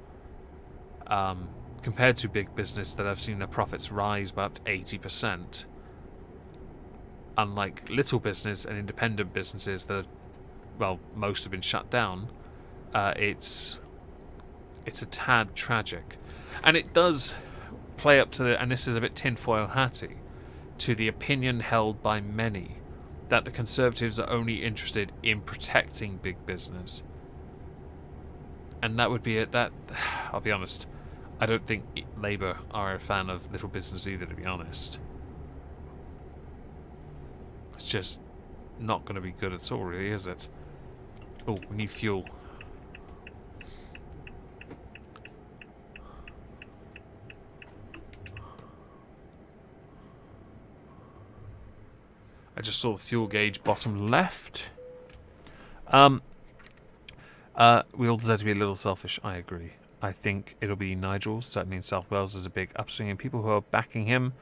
S1: compared to big business that I've seen their profits rise by up to 80%, unlike little business and independent businesses that, well, most have been shut down, it's a tad tragic. And it does play up to the, and this is a bit tinfoil hatty, to the opinion held by many that the Conservatives are only interested in protecting big business. And that would be it. That, I'll be honest, I don't think Labour are a fan of little business either, to be honest. It's just not going to be good at all, really, is it? Oh, we need fuel. I just saw the fuel gauge bottom left. We all deserve to be a little selfish. I agree. I think it'll be Nigel, certainly in South Wales. There's a big upswing in people who are backing him.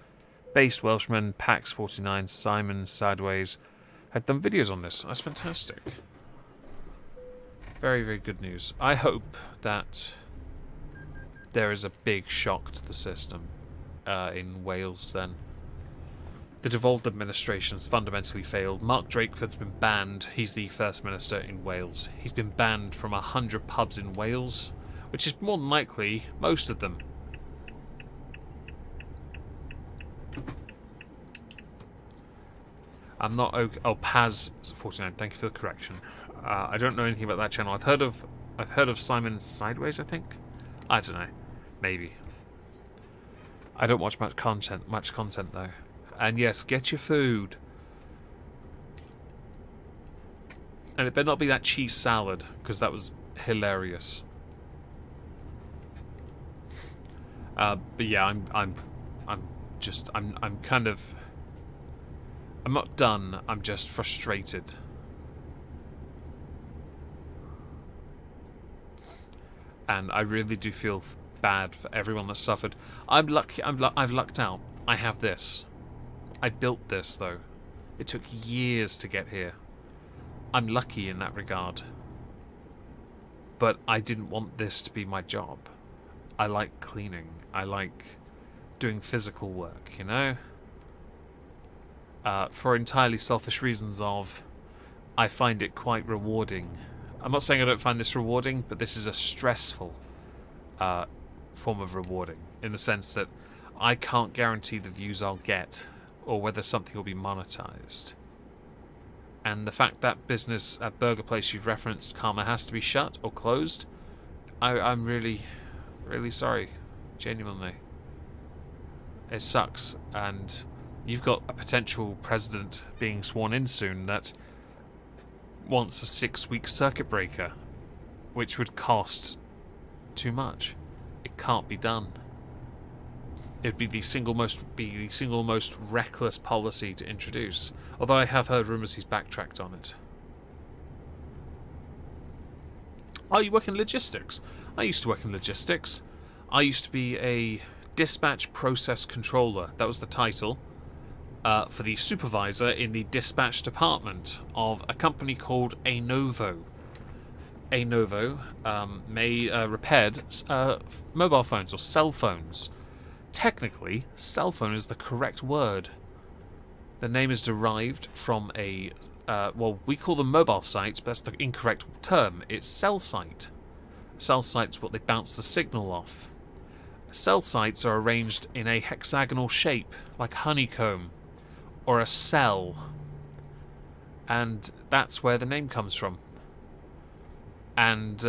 S1: Based Welshman, Pax49, Simon, Sideways had done videos on this. That's fantastic. Very, very good news. I hope that there is a big shock to the system in Wales then. The devolved administration's fundamentally failed. Mark Drakeford's been banned. He's the First Minister in Wales. He's been banned from 100 pubs in Wales, which is more than likely most of them. I'm not okay. Oh, Paz49. Thank you for the correction. I don't know anything about that channel. I've heard of Simon Sideways, I think. I don't know. Maybe. I don't watch much content though. And yes, get your food. And it better not be that cheese salad, because that was hilarious. But yeah, I'm kind of, I'm not done. I'm just frustrated. And I really do feel bad for everyone that suffered. I'm lucky. I've lucked out. I have this. I built this though. It took years to get here. I'm lucky in that regard. But I didn't want this to be my job. I like cleaning. I like doing physical work, you know? For entirely selfish reasons of, I find it quite rewarding. I'm not saying I don't find this rewarding, but this is a stressful form of rewarding, in the sense that I can't guarantee the views I'll get, or whether something will be monetized. And the fact that business at burger place you've referenced, Karma, has to be shut or closed, I'm really, really sorry. Genuinely. It sucks. And you've got a potential president being sworn in soon that wants a 6-week circuit breaker, which would cost too much. It can't be done. It'd be the single most reckless policy to introduce. Although I have heard rumours he's backtracked on it. Oh, you work in logistics? I used to work in logistics. I used to be a dispatch process controller. That was the title. For the supervisor in the dispatch department of a company called Anovo. Anovo repaired mobile phones or cell phones. Technically, cell phone is the correct word. The name is derived from a, well, we call them mobile sites, but that's the incorrect term. It's cell site. Cell site's what they bounce the signal off. Cell sites are arranged in a hexagonal shape, like honeycomb, or a cell. And that's where the name comes from. And,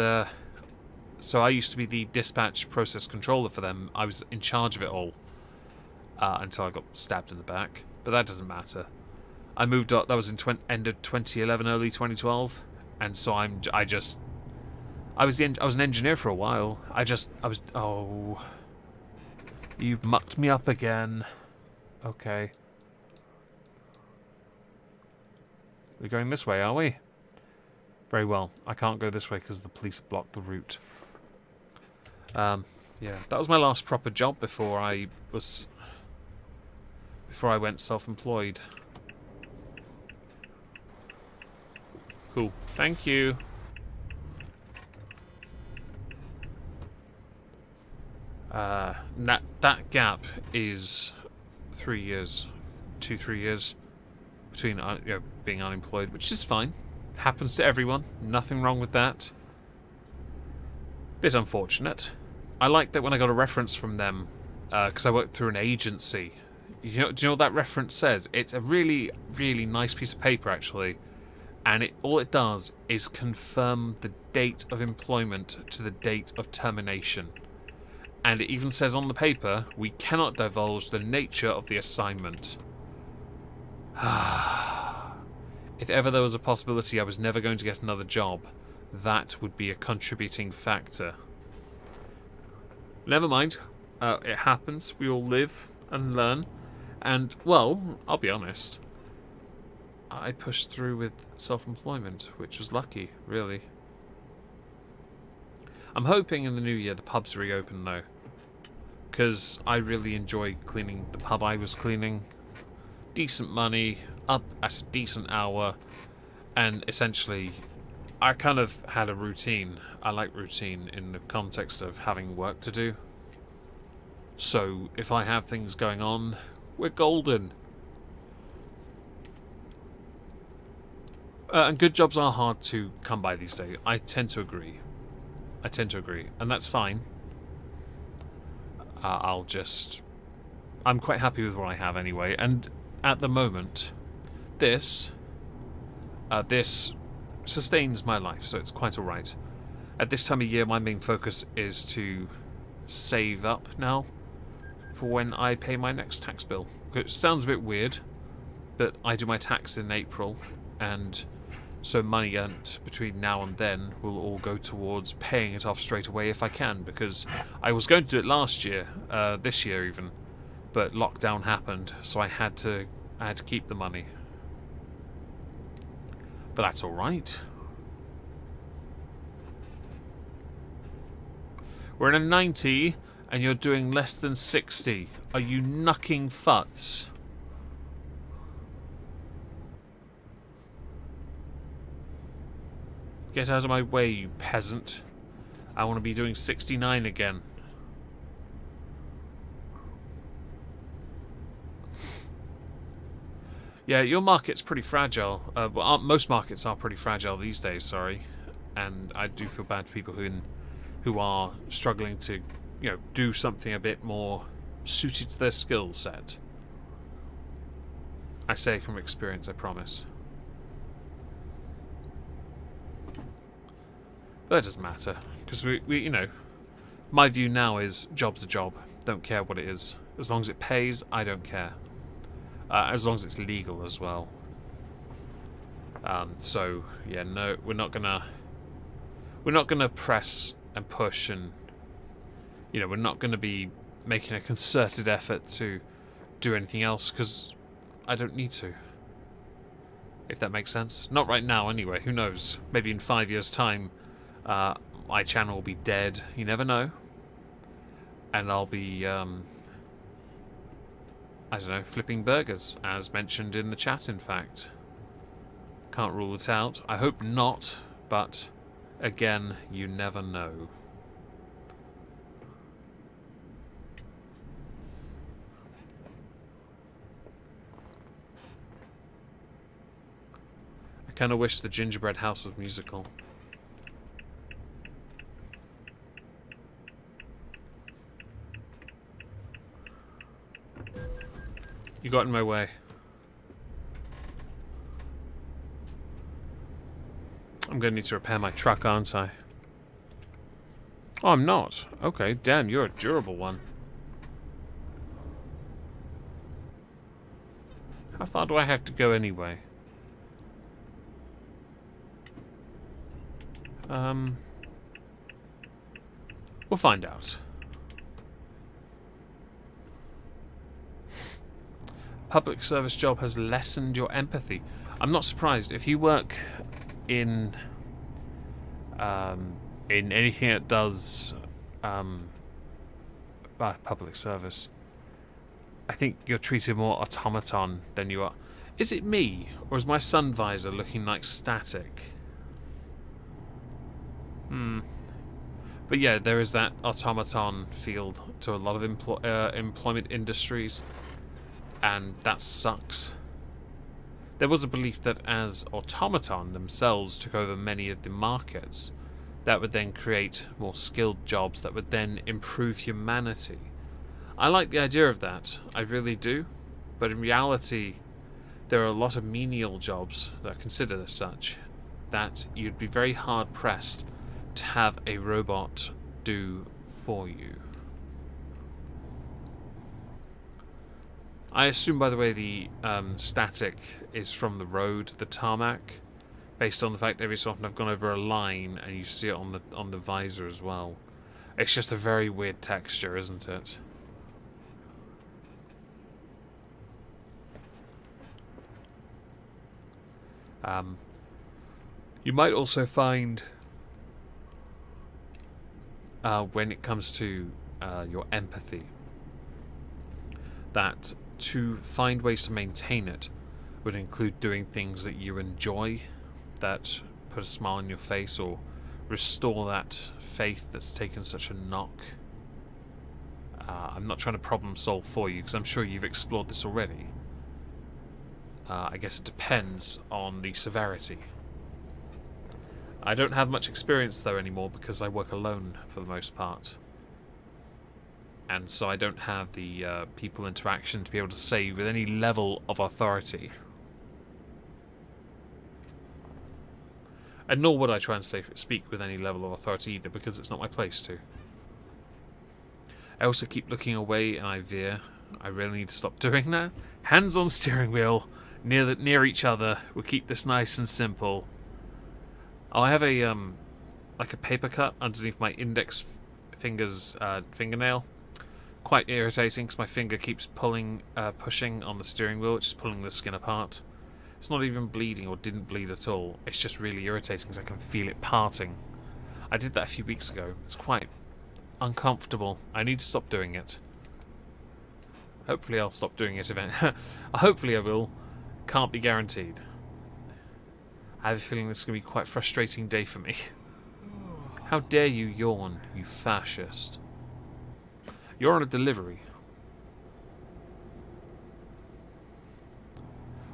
S1: so I used to be the dispatch process controller for them. I was in charge of it all until I got stabbed in the back. But that doesn't matter. I moved up. That was in end of 2011, early 2012, and so I was an engineer for a while. Oh, you've mucked me up again. Okay, we're going this way, are we? Very well. I can't go this way because the police have blocked the route. Yeah, that was my last proper job before I went self-employed. Cool. Thank you. That gap is 3 years, 2-3 years between being unemployed, which is fine. Happens to everyone. Nothing wrong with that. Bit unfortunate. I like that when I got a reference from them, because I worked through an agency. Do you know what that reference says? It's a really, really nice piece of paper, actually. And all it does is confirm the date of employment to the date of termination. And it even says on the paper, we cannot divulge the nature of the assignment. If ever there was a possibility I was never going to get another job, that would be a contributing factor. Never mind. It happens. We all live and learn. And, well, I'll be honest. I pushed through with self-employment, which was lucky, really. I'm hoping in the new year the pubs reopen, though. Because I really enjoy cleaning the pub I was cleaning. Decent money, up at a decent hour. And essentially, I kind of had a routine. I like routine in the context of having work to do. So, if I have things going on, we're golden. And good jobs are hard to come by these days. I tend to agree. And that's fine. I'm quite happy with what I have anyway. And at the moment, this sustains my life, so it's quite alright. At this time of year, my main focus is to save up now for when I pay my next tax bill. It sounds a bit weird, but I do my tax in April, and so money earned between now and then will all go towards paying it off straight away if I can, because I was going to do it last year, this year even, but lockdown happened, so I had to keep the money. But that's all right. We're in a 90, and you're doing less than 60. Are you knucking futs? Get out of my way, you peasant. I want to be doing 69 again. Yeah, your market's pretty fragile. Well, most markets are pretty fragile these days, sorry. And I do feel bad for people who are struggling to, you know, do something a bit more suited to their skill set. I say from experience, I promise. But that doesn't matter, because we you know, my view now is job's a job. Don't care what it is. As long as it pays, I don't care. As long as it's legal as well. So yeah, no, we're not gonna press and push, and you know, we're not gonna be making a concerted effort to do anything else, because I don't need to. If that makes sense. Not right now, anyway. Who knows? Maybe in 5 years' time, my channel will be dead. You never know. And I'll be, I don't know, flipping burgers, as mentioned in the chat, in fact. Can't rule it out. I hope not, but again, you never know. I kind of wish the gingerbread house was musical. You got in my way. I'm going to need to repair my truck, aren't I? Oh, I'm not. Okay, damn, you're a durable one. How far do I have to go anyway? We'll find out. Public service job has lessened your empathy. I'm not surprised. If you work in anything that does public service, I think you're treated more automaton than you are. Is it me, or is my sun visor looking like static? But yeah, there is that automaton feel to a lot of employment industries, and that sucks. There was a belief that as automaton themselves took over many of the markets, that would then create more skilled jobs that would then improve humanity. I like the idea of that, I really do, but in reality, there are a lot of menial jobs that are considered as such that you'd be very hard pressed to have a robot do for you. I assume, by the way, the static is from the road, the tarmac, based on the fact that every so often I've gone over a line and you see it on the visor as well. It's just a very weird texture, isn't it? You might also find, when it comes to your empathy, that to find ways to maintain it would include doing things that you enjoy, that put a smile on your face, or restore that faith that's taken such a knock. I'm not trying to problem solve for you, because I'm sure you've explored this already. I guess it depends on the severity. I don't have much experience though anymore, because I work alone for the most part. And so I don't have the people interaction to be able to say with any level of authority. And nor would I try and speak with any level of authority either, because it's not my place to. I also keep looking away and I veer. I really need to stop doing that. Hands on steering wheel, near each other. We'll keep this nice and simple. Oh, I have a like a paper cut underneath my index finger's fingernail. Quite irritating because my finger keeps pushing on the steering wheel, which is pulling the skin apart. It's not even bleeding or didn't bleed at all. It's just really irritating because I can feel it parting. I did that a few weeks ago. It's quite uncomfortable. I need to stop doing it. Hopefully I'll stop doing it eventually. Hopefully I will. Can't be guaranteed. I have a feeling this is going to be quite a frustrating day for me. How dare you yawn, you fascist. You're on a delivery.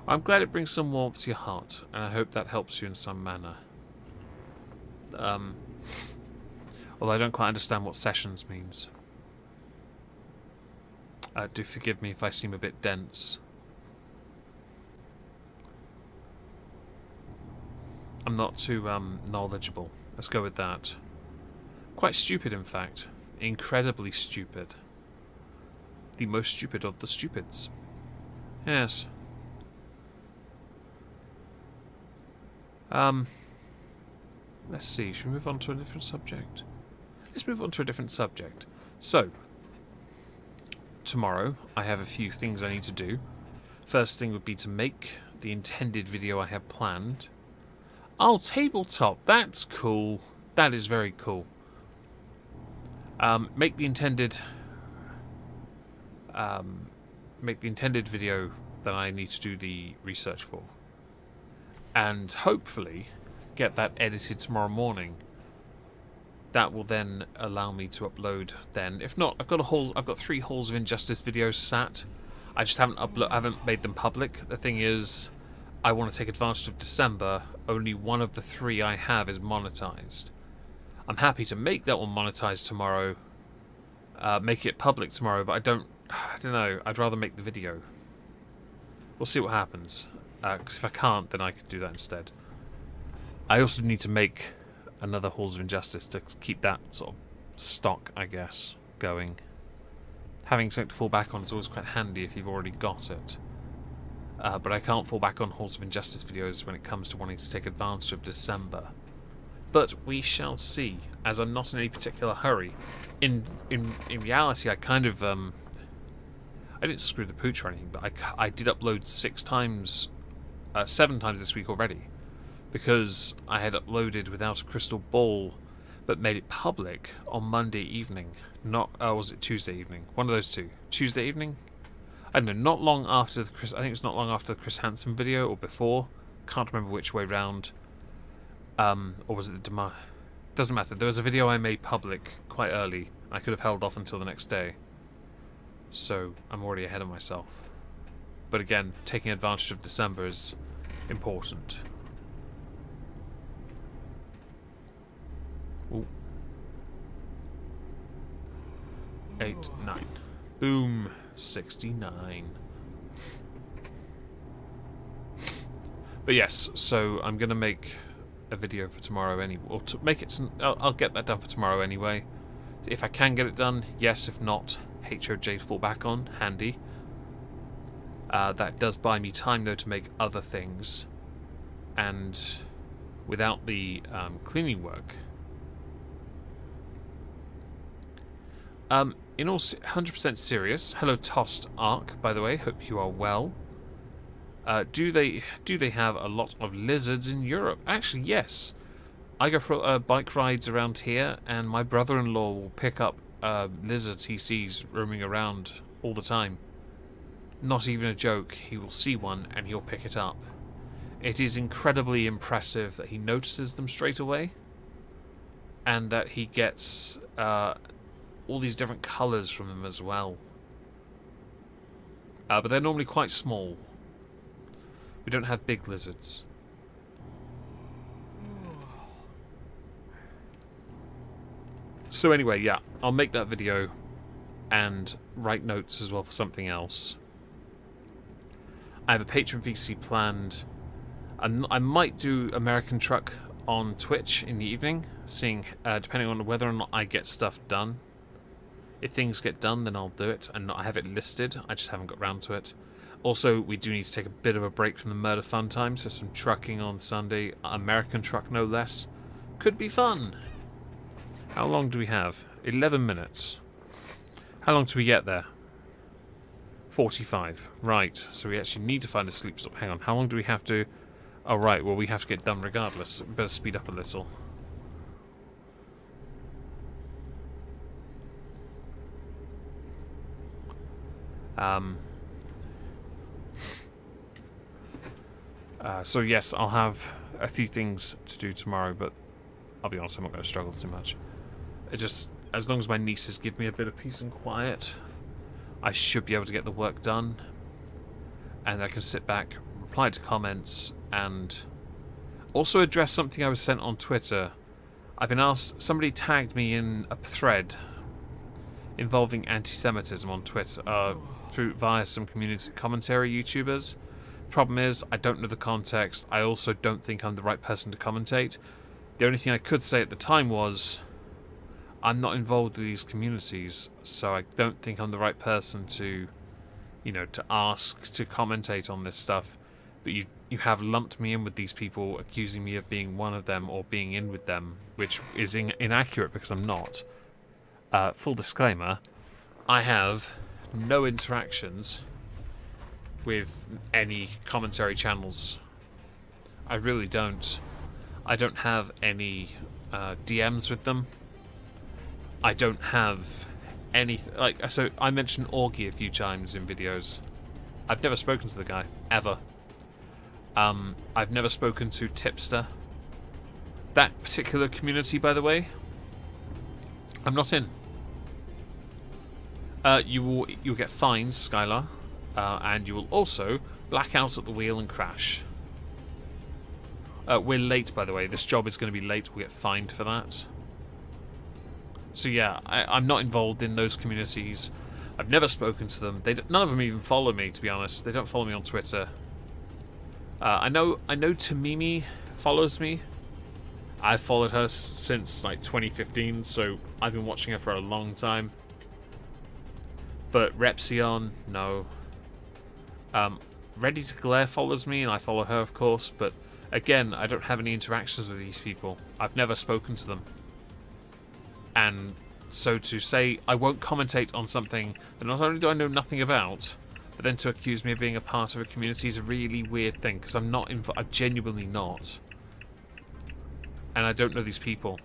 S1: I'm glad it brings some warmth to your heart, and I hope that helps you in some manner. Although I don't quite understand what sessions means. Do forgive me if I seem a bit dense. I'm not too knowledgeable. Let's go with that. Quite stupid, in fact. Incredibly stupid. The most stupid of the stupids. Yes. Let's see. Should we move on to a different subject? Let's move on to a different subject. So, tomorrow I have a few things I need to do. First thing would be to make the intended video I have planned. Oh, tabletop. That's cool. That is very cool. Make the intended video that I need to do the research for, and hopefully get that edited tomorrow morning. That will then allow me to upload. Then, if not, I've got 3 Halls of Injustice videos sat. I just haven't made them public. The thing is, I want to take advantage of December. Only one of the 3 I have is monetized. I'm happy to make that one monetized tomorrow. Make it public tomorrow, but I don't know. I'd rather make the video. We'll see what happens. Because if I can't, then I could do that instead. I also need to make another Halls of Injustice to keep that sort of stock, I guess, going. Having something to fall back on is always quite handy if you've already got it. But I can't fall back on Halls of Injustice videos when it comes to wanting to take advantage of December. But we shall see, as I'm not in any particular hurry. In reality, I kind of I didn't screw the pooch or anything, but I did upload 7 times this week already, because I had uploaded without a crystal ball, but made it public on Monday evening. Not was it Tuesday evening? One of those two. Tuesday evening. I don't know. Not long after the Chris. I think it's not long after the Chris Hansen video or before. Can't remember which way round. Or was it the demand? Doesn't matter. There was a video I made public quite early. I could have held off until the next day. So I'm already ahead of myself. But again, taking advantage of December is important. Ooh. 8, 9. Boom. 69. But yes, so I'm going to make a video for tomorrow anyway. Or to make it, I'll get that done for tomorrow anyway. If I can get it done, yes. If not, HOJ to fall back on. Handy. That does buy me time, though, to make other things. And without the cleaning work. In all 100% serious, hello Tost Ark, by the way. Hope you are well. Do they have a lot of lizards in Europe? Actually, yes. I go for bike rides around here, and my brother-in-law will pick up lizards he sees roaming around all the time. Not even a joke. He will see one and he'll pick it up. It is incredibly impressive that he notices them straight away, and that he gets all these different colours from them as well. But they're normally quite small. We don't have big lizards. So anyway, yeah, I'll make that video and write notes as well for something else. I have a Patreon VC planned. I might do American Truck on Twitch in the evening, seeing depending on whether or not I get stuff done. If things get done, then I'll do it, and I have it listed. I just haven't got round to it. Also, we do need to take a bit of a break from the murder fun time, so some trucking on Sunday, American truck no less. Could be fun. How long do we have? 11 minutes. How long do we get there? 45. Right, so we actually need to find a sleep stop. Hang on, how long do we have to... Oh, right, well, we have to get done regardless. Better speed up a little. So yes, I'll have a few things to do tomorrow, but I'll be honest, I'm not going to struggle too much. It just, as long as my nieces give me a bit of peace and quiet, I should be able to get the work done, and I can sit back, reply to comments, and also address something I was sent on Twitter. I've been asked, somebody tagged me in a thread involving anti-Semitism on Twitter, via some community commentary YouTubers. Problem is, I don't know the context. I also don't think I'm the right person to commentate. The only thing I could say at the time was, I'm not involved with these communities, so I don't think I'm the right person to, you know, to ask to commentate on this stuff. But you have lumped me in with these people, accusing me of being one of them or being in with them, which is inaccurate because I'm not. Full disclaimer, I have no interactions with any commentary channels. I really don't. I don't have any DMs with them. I don't have any... so I mentioned Augie a few times in videos. I've never spoken to the guy, ever. I've never spoken to Tipster. That particular community, by the way, I'm not in. You'll get fines, Skylar, and you will also black out at the wheel and crash. We're late, by the way. This job is going to be late. We'll get fined for that. So yeah, I'm not involved in those communities. I've never spoken to them. None of them even follow me, to be honest. They don't follow me on Twitter. I know Tamimi follows me. I've followed her since like 2015, so I've been watching her for a long time. But Repsion, no. Ready to Glare follows me, and I follow her, of course. But again, I don't have any interactions with these people. I've never spoken to them. And so to say I won't commentate on something that not only do I know nothing about, but then to accuse me of being a part of a community is a really weird thing, because I'm genuinely not. And I don't know these people.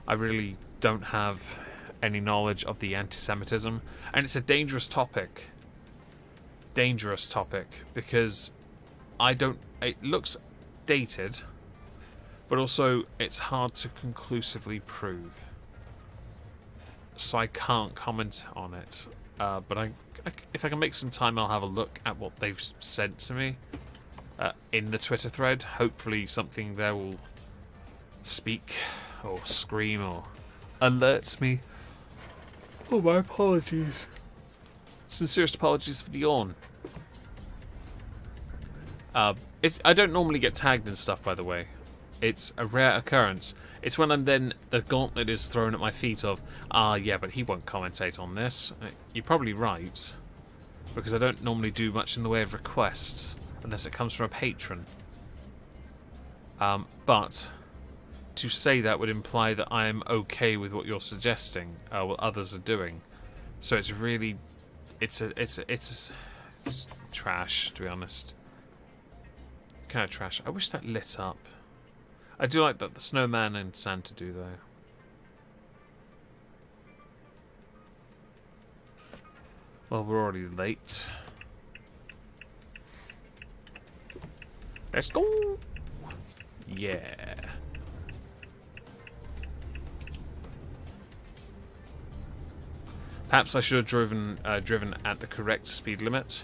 S1: I really don't have any knowledge of the anti-Semitism, and it's a dangerous topic. Dangerous topic, because it looks dated, but also it's hard to conclusively prove. So I can't comment on it. But if I can make some time, I'll have a look at what they've sent to me in the Twitter thread. Hopefully something there will speak or scream or alert me. Oh, my apologies. Sincerest apologies for the yawn. I don't normally get tagged and stuff, by the way. It's a rare occurrence. It's when the gauntlet is thrown at my feet of, yeah, but he won't commentate on this. You're probably right, because I don't normally do much in the way of requests, unless it comes from a patron. But to say that would imply that I am okay with what you're suggesting, what others are doing. So it's really, it's trash, to be honest. Kind of trash. I wish that lit up. I do like that the snowman and Santa do, though. Well, we're already late. Let's go! Yeah. Perhaps I should have driven at the correct speed limit,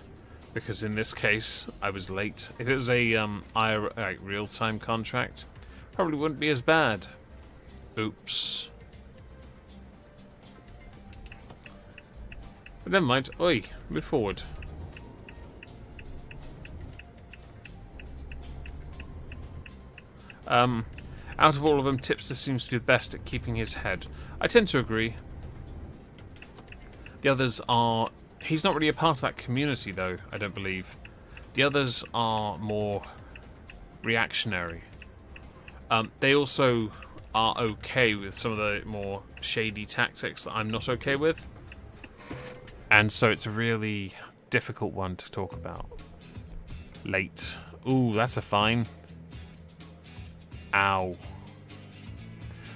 S1: because in this case, I was late. If it was a real-time contract, probably wouldn't be as bad. Oops. But never mind. Oi, move forward. Out of all of them, Tipster seems to be the best at keeping his head. I tend to agree. The others are... He's not really a part of that community, though, I don't believe. The others are more reactionary. They also are okay with some of the more shady tactics that I'm not okay with. And so it's a really difficult one to talk about. Late. Ooh, that's a fine. Ow.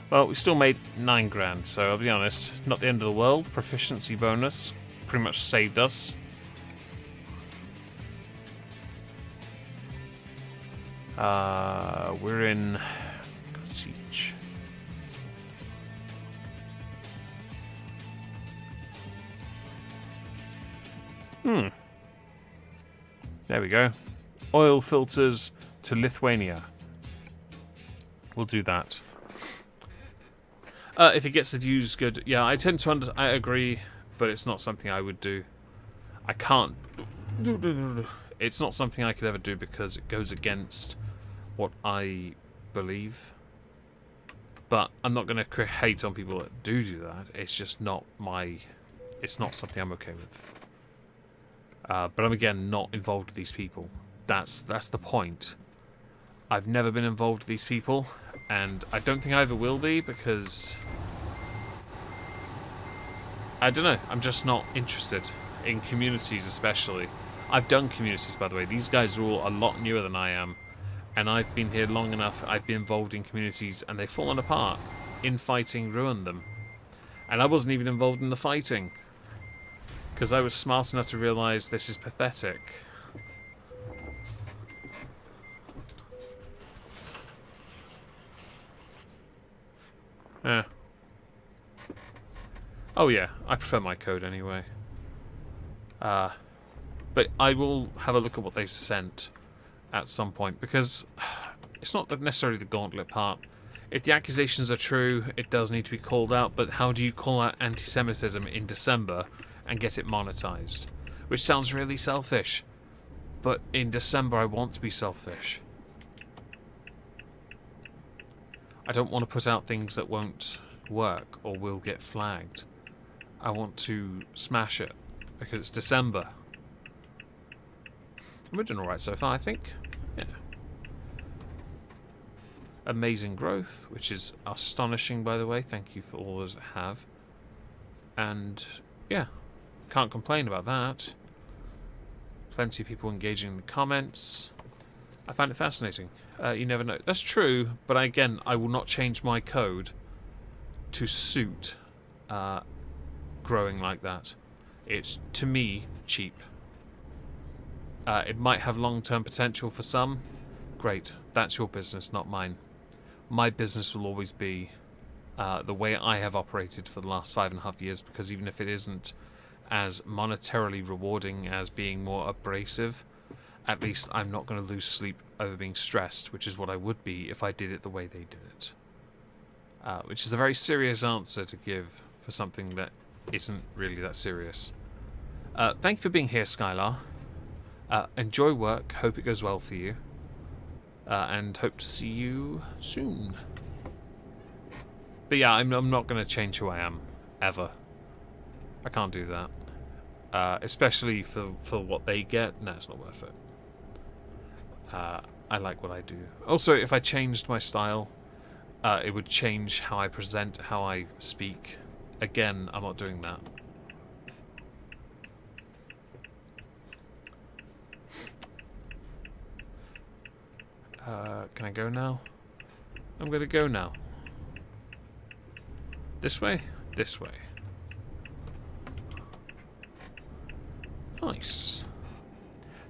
S1: Well, we still made 9 grand, so I'll be honest, not the end of the world. Proficiency bonus pretty much saved us. We're in Siege. There we go. Oil filters to Lithuania. We'll do that. If it gets the views, good. Yeah, I tend to I agree, but it's not something I would do. I can't. It's not something I could ever do because it goes against what I believe. But I'm not going to hate on people that do that. It's just not my... It's not something I'm okay with. But I'm, again, not involved with these people. That's the point. I've never been involved with these people, and I don't think I ever will be because... I don't know, I'm just not interested in communities especially. I've done communities, by the way. These guys are all a lot newer than I am, and I've been here long enough. I've been involved in communities, and they've fallen apart. Infighting ruined them. And I wasn't even involved in the fighting, because I was smart enough to realise this is pathetic. Yeah. Oh yeah, I prefer my code anyway. But I will have a look at what they've sent at some point, because it's not necessarily the gauntlet part. If the accusations are true, it does need to be called out, but how do you call out anti-Semitism in December and get it monetized? Which sounds really selfish, but in December I want to be selfish. I don't want to put out things that won't work or will get flagged. I want to smash it because it's December. We're doing alright so far, I think. Yeah. Amazing growth, which is astonishing, by the way. Thank you for all those that have. And, yeah, can't complain about that. Plenty of people engaging in the comments. I find it fascinating. You never know. That's true, but again, I will not change my code to suit growing like that. It's, to me, cheap. It might have long-term potential for some. Great. That's your business, not mine. My business will always be the way I have operated for the last 5.5 years, because even if it isn't as monetarily rewarding as being more abrasive, at least I'm not going to lose sleep over being stressed, which is what I would be if I did it the way they did it. Which is a very serious answer to give for something that isn't really that serious. Thank you for being here, Skylar. Enjoy work. Hope it goes well for you. And hope to see you soon. But yeah, I'm not going to change who I am. Ever. I can't do that. Especially for what they get. No, it's not worth it. I like what I do. Also, if I changed my style, it would change how I present, how I speak. Again, I'm not doing that. Can I go now? I'm going to go now. This way? This way. Nice.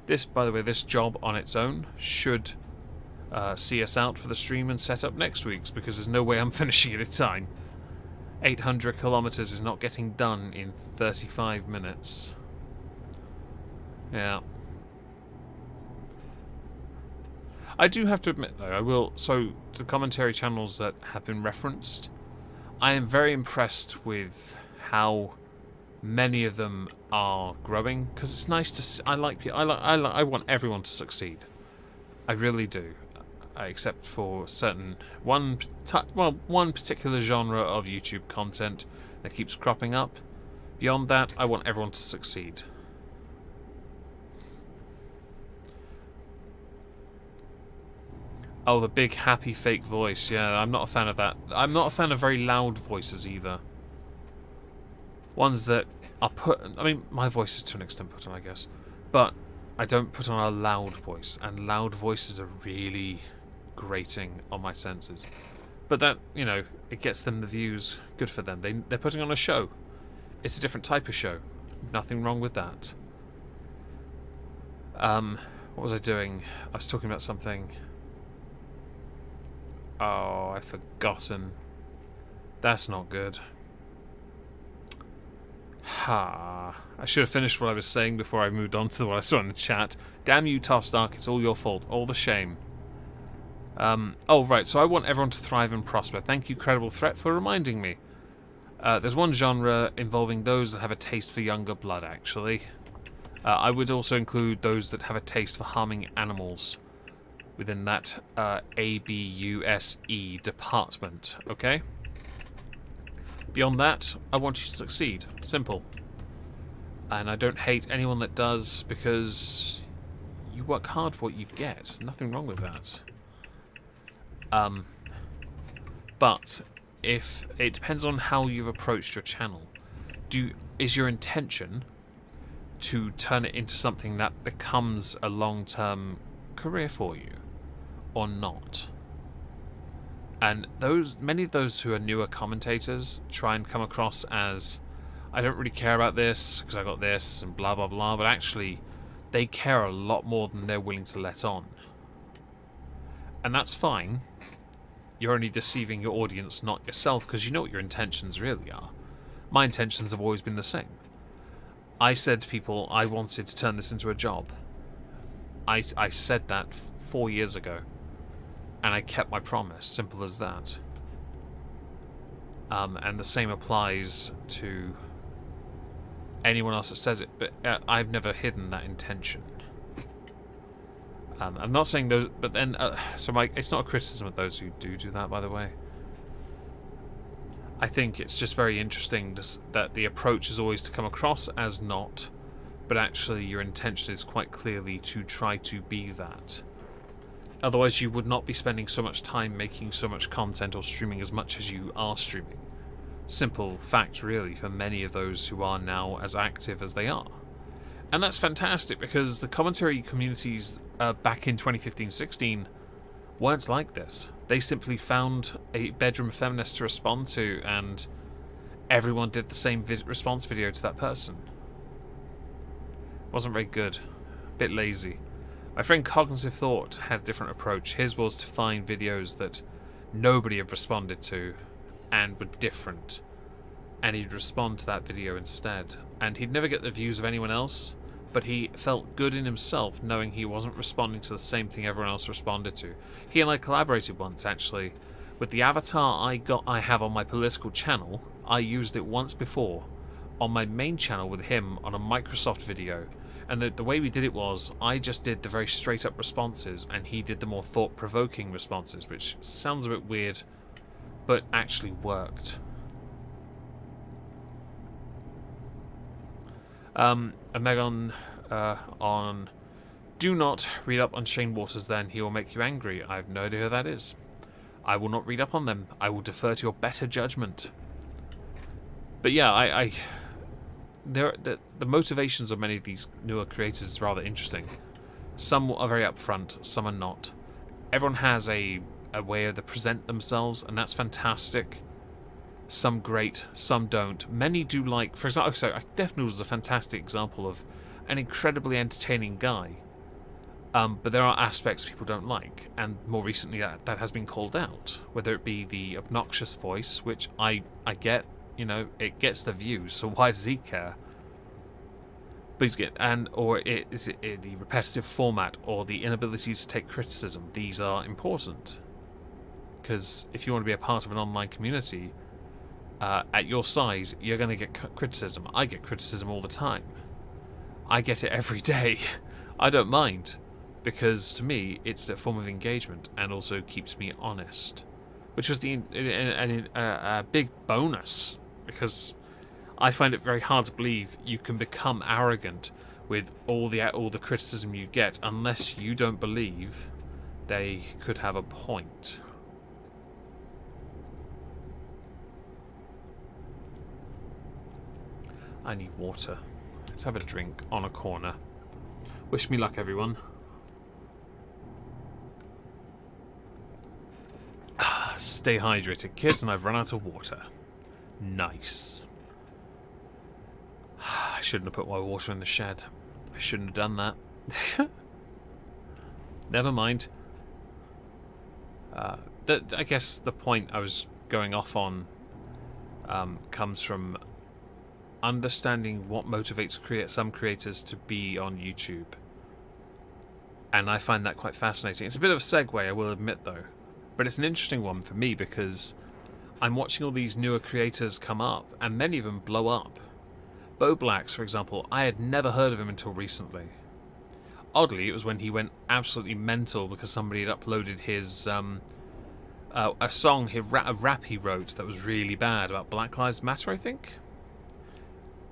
S1: This, by the way, this job on its own should see us out for the stream and set up next week's, because there's no way I'm finishing it in time. 800 kilometers is not getting done in 35 minutes. Yeah. I do have to admit, though, I will... So, the commentary channels that have been referenced, I am very impressed with how many of them are growing, because it's nice to see... I want everyone to succeed. I really do. except for one particular genre of YouTube content that keeps cropping up. Beyond that, I want everyone to succeed. Oh, the big happy fake voice. Yeah, I'm not a fan of that. I'm not a fan of very loud voices either. Ones that are put... I mean, my voice is to an extent put on, I guess. But I don't put on a loud voice. And loud voices are really grating on my senses. But that, you know, it gets them the views. Good for them. They're putting on a show. It's a different type of show. Nothing wrong with that. What was I doing? I was talking about something... Oh, I've forgotten. That's not good. Ha. I should have finished what I was saying before I moved on to what I saw in the chat. Damn you, Tostark, it's all your fault. All the shame. Oh, right, so I want everyone to thrive and prosper. Thank you, Credible Threat, for reminding me. There's one genre involving those that have a taste for younger blood, actually. I would also include those that have a taste for harming animals within that ABUSE department, okay? Beyond that, I want you to succeed. Simple. And I don't hate anyone that does, because you work hard for what you get. Nothing wrong with that. But if it depends on how you've approached your channel. Is your intention to turn it into something that becomes a long-term career for you, or not? And many of those who are newer commentators try and come across as, I don't really care about this because I got this and blah blah blah, but actually they care a lot more than they're willing to let on. And that's fine. You're only deceiving your audience, not yourself, because you know what your intentions really are. My intentions have always been the same. I said to people I wanted to turn this into a job. I said that 4 years ago. And I kept my promise. Simple as that. And the same applies to anyone else that says it. But I've never hidden that intention. I'm not saying those... But then... it's not a criticism of those who do that, by the way. I think it's just very interesting that the approach is always to come across as not, but actually your intention is quite clearly to try to be that. Otherwise you would not be spending so much time making so much content or streaming as much as you are streaming. Simple fact, really, for many of those who are now as active as they are. And that's fantastic, because the commentary communities back in 2015-16 weren't like this. They simply found a bedroom feminist to respond to, and everyone did the same response video to that person. Wasn't very good. A bit lazy. My friend Cognitive Thought had a different approach. His was to find videos that nobody had responded to and were different, and he'd respond to that video instead. And he'd never get the views of anyone else, but he felt good in himself knowing he wasn't responding to the same thing everyone else responded to. He and I collaborated once, actually. With the avatar I have on my political channel, I used it once before on my main channel with him on a Microsoft video. And the way we did it was, I just did the very straight up responses and he did the more thought-provoking responses, which sounds a bit weird, but actually worked. A Megon on... Do not read up on Shane Waters then, he will make you angry. I have no idea who that is. I will not read up on them. I will defer to your better judgment. But yeah, the motivations of many of these newer creators is rather interesting. Some are very upfront, some are not. Everyone has a way to present themselves, and that's fantastic. Some great, some don't. Many do like, for example, so Death Noodle is a fantastic example of an incredibly entertaining guy. But there are aspects people don't like, and more recently that has been called out. Whether it be the obnoxious voice, which I get, you know, it gets the views, so why does he care? But or the repetitive format, or the inability to take criticism. These are important, because if you want to be a part of an online community, at your size, you're going to get criticism. I get criticism all the time. I get it every day. I don't mind. because to me it's a form of engagement and also keeps me honest, which was a big bonus, because I find it very hard to believe you can become arrogant with all the criticism you get unless you don't believe they could have a point. I need water. Let's have a drink on a corner. Wish me luck, everyone. Stay hydrated, kids, and I've run out of water. Nice. I shouldn't have put my water in the shed. I shouldn't have done that. Never mind. I guess the point I was going off on comes from understanding what motivates some creators to be on YouTube. And I find that quite fascinating. It's a bit of a segue, I will admit, though. But it's an interesting one for me because I'm watching all these newer creators come up and then even blow up. Bo Blacks, for example, I had never heard of him until recently. Oddly, it was when he went absolutely mental because somebody had uploaded his a song, a rap he wrote that was really bad about Black Lives Matter, I think.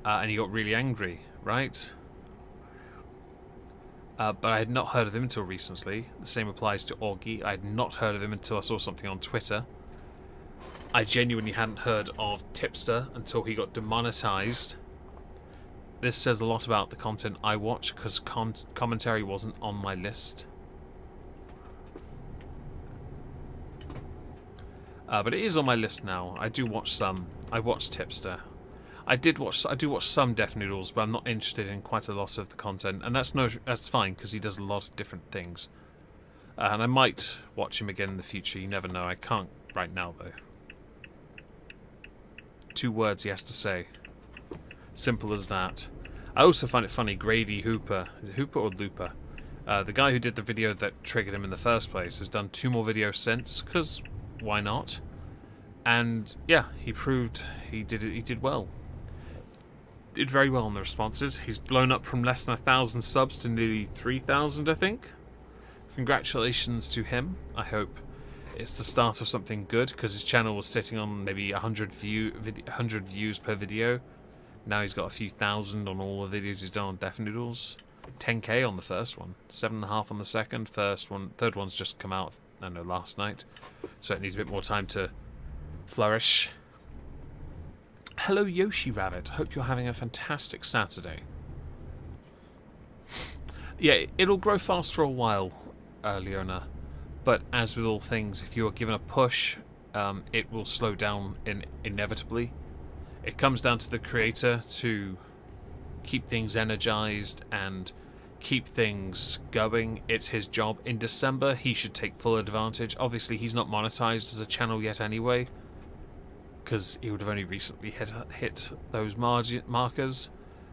S1: And he got really angry, right? But I had not heard of him until recently. The same applies to Augie. I had not heard of him until I saw something on Twitter. I genuinely hadn't heard of Tipster until he got demonetized. This says a lot about the content I watch because commentary wasn't on my list. But it is on my list now. I do watch some. I watch Tipster. I do watch some Def Noodles, but I'm not interested in quite a lot of the content, and that's fine because he does a lot of different things. And I might watch him again in the future. You never know. I can't right now though. 2 words he has to say. Simple as that. I also find it funny. Grady Hooper, Hooper or Looper, the guy who did the video that triggered him in the first place, has done 2 more videos since. Because why not? And yeah, he proved he did well. Did very well in the responses. He's blown up from less than 1,000 subs to nearly 3,000, I think. Congratulations to him. I hope it's the start of something good, because his channel was sitting on maybe 100 views per video. Now he's got a few thousand on all the videos he's done on Def Noodles. 10k on the first one, 7.5 on the second. Third one's just come out, I don't know, last night. So it needs a bit more time to flourish. Hello Yoshi Rabbit, hope you're having a fantastic Saturday. Yeah, it'll grow fast for a while, Leona, but as with all things, if you're given a push, it will slow down inevitably. It comes down to the creator to keep things energized and keep things going. It's his job. In December, he should take full advantage. Obviously, he's not monetized as a channel yet anyway, because he would have only recently hit those markers,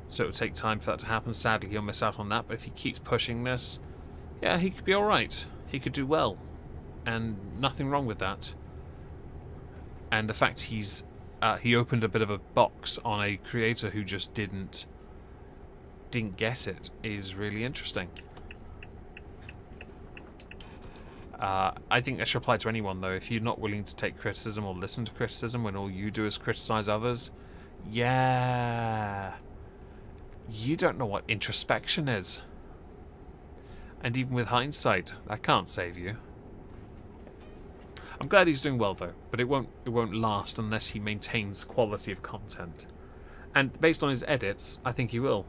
S1: so it would take time for that to happen. Sadly, he'll miss out on that, but if he keeps pushing this, yeah, he could be alright. He could do well, and nothing wrong with that. And the fact he opened a bit of a box on a creator who just didn't get it is really interesting. I think that should apply to anyone, though. If you're not willing to take criticism or listen to criticism when all you do is criticize others, yeah, you don't know what introspection is. And even with hindsight, that can't save you. I'm glad he's doing well, though, but it won't last unless he maintains quality of content. And based on his edits, I think he will.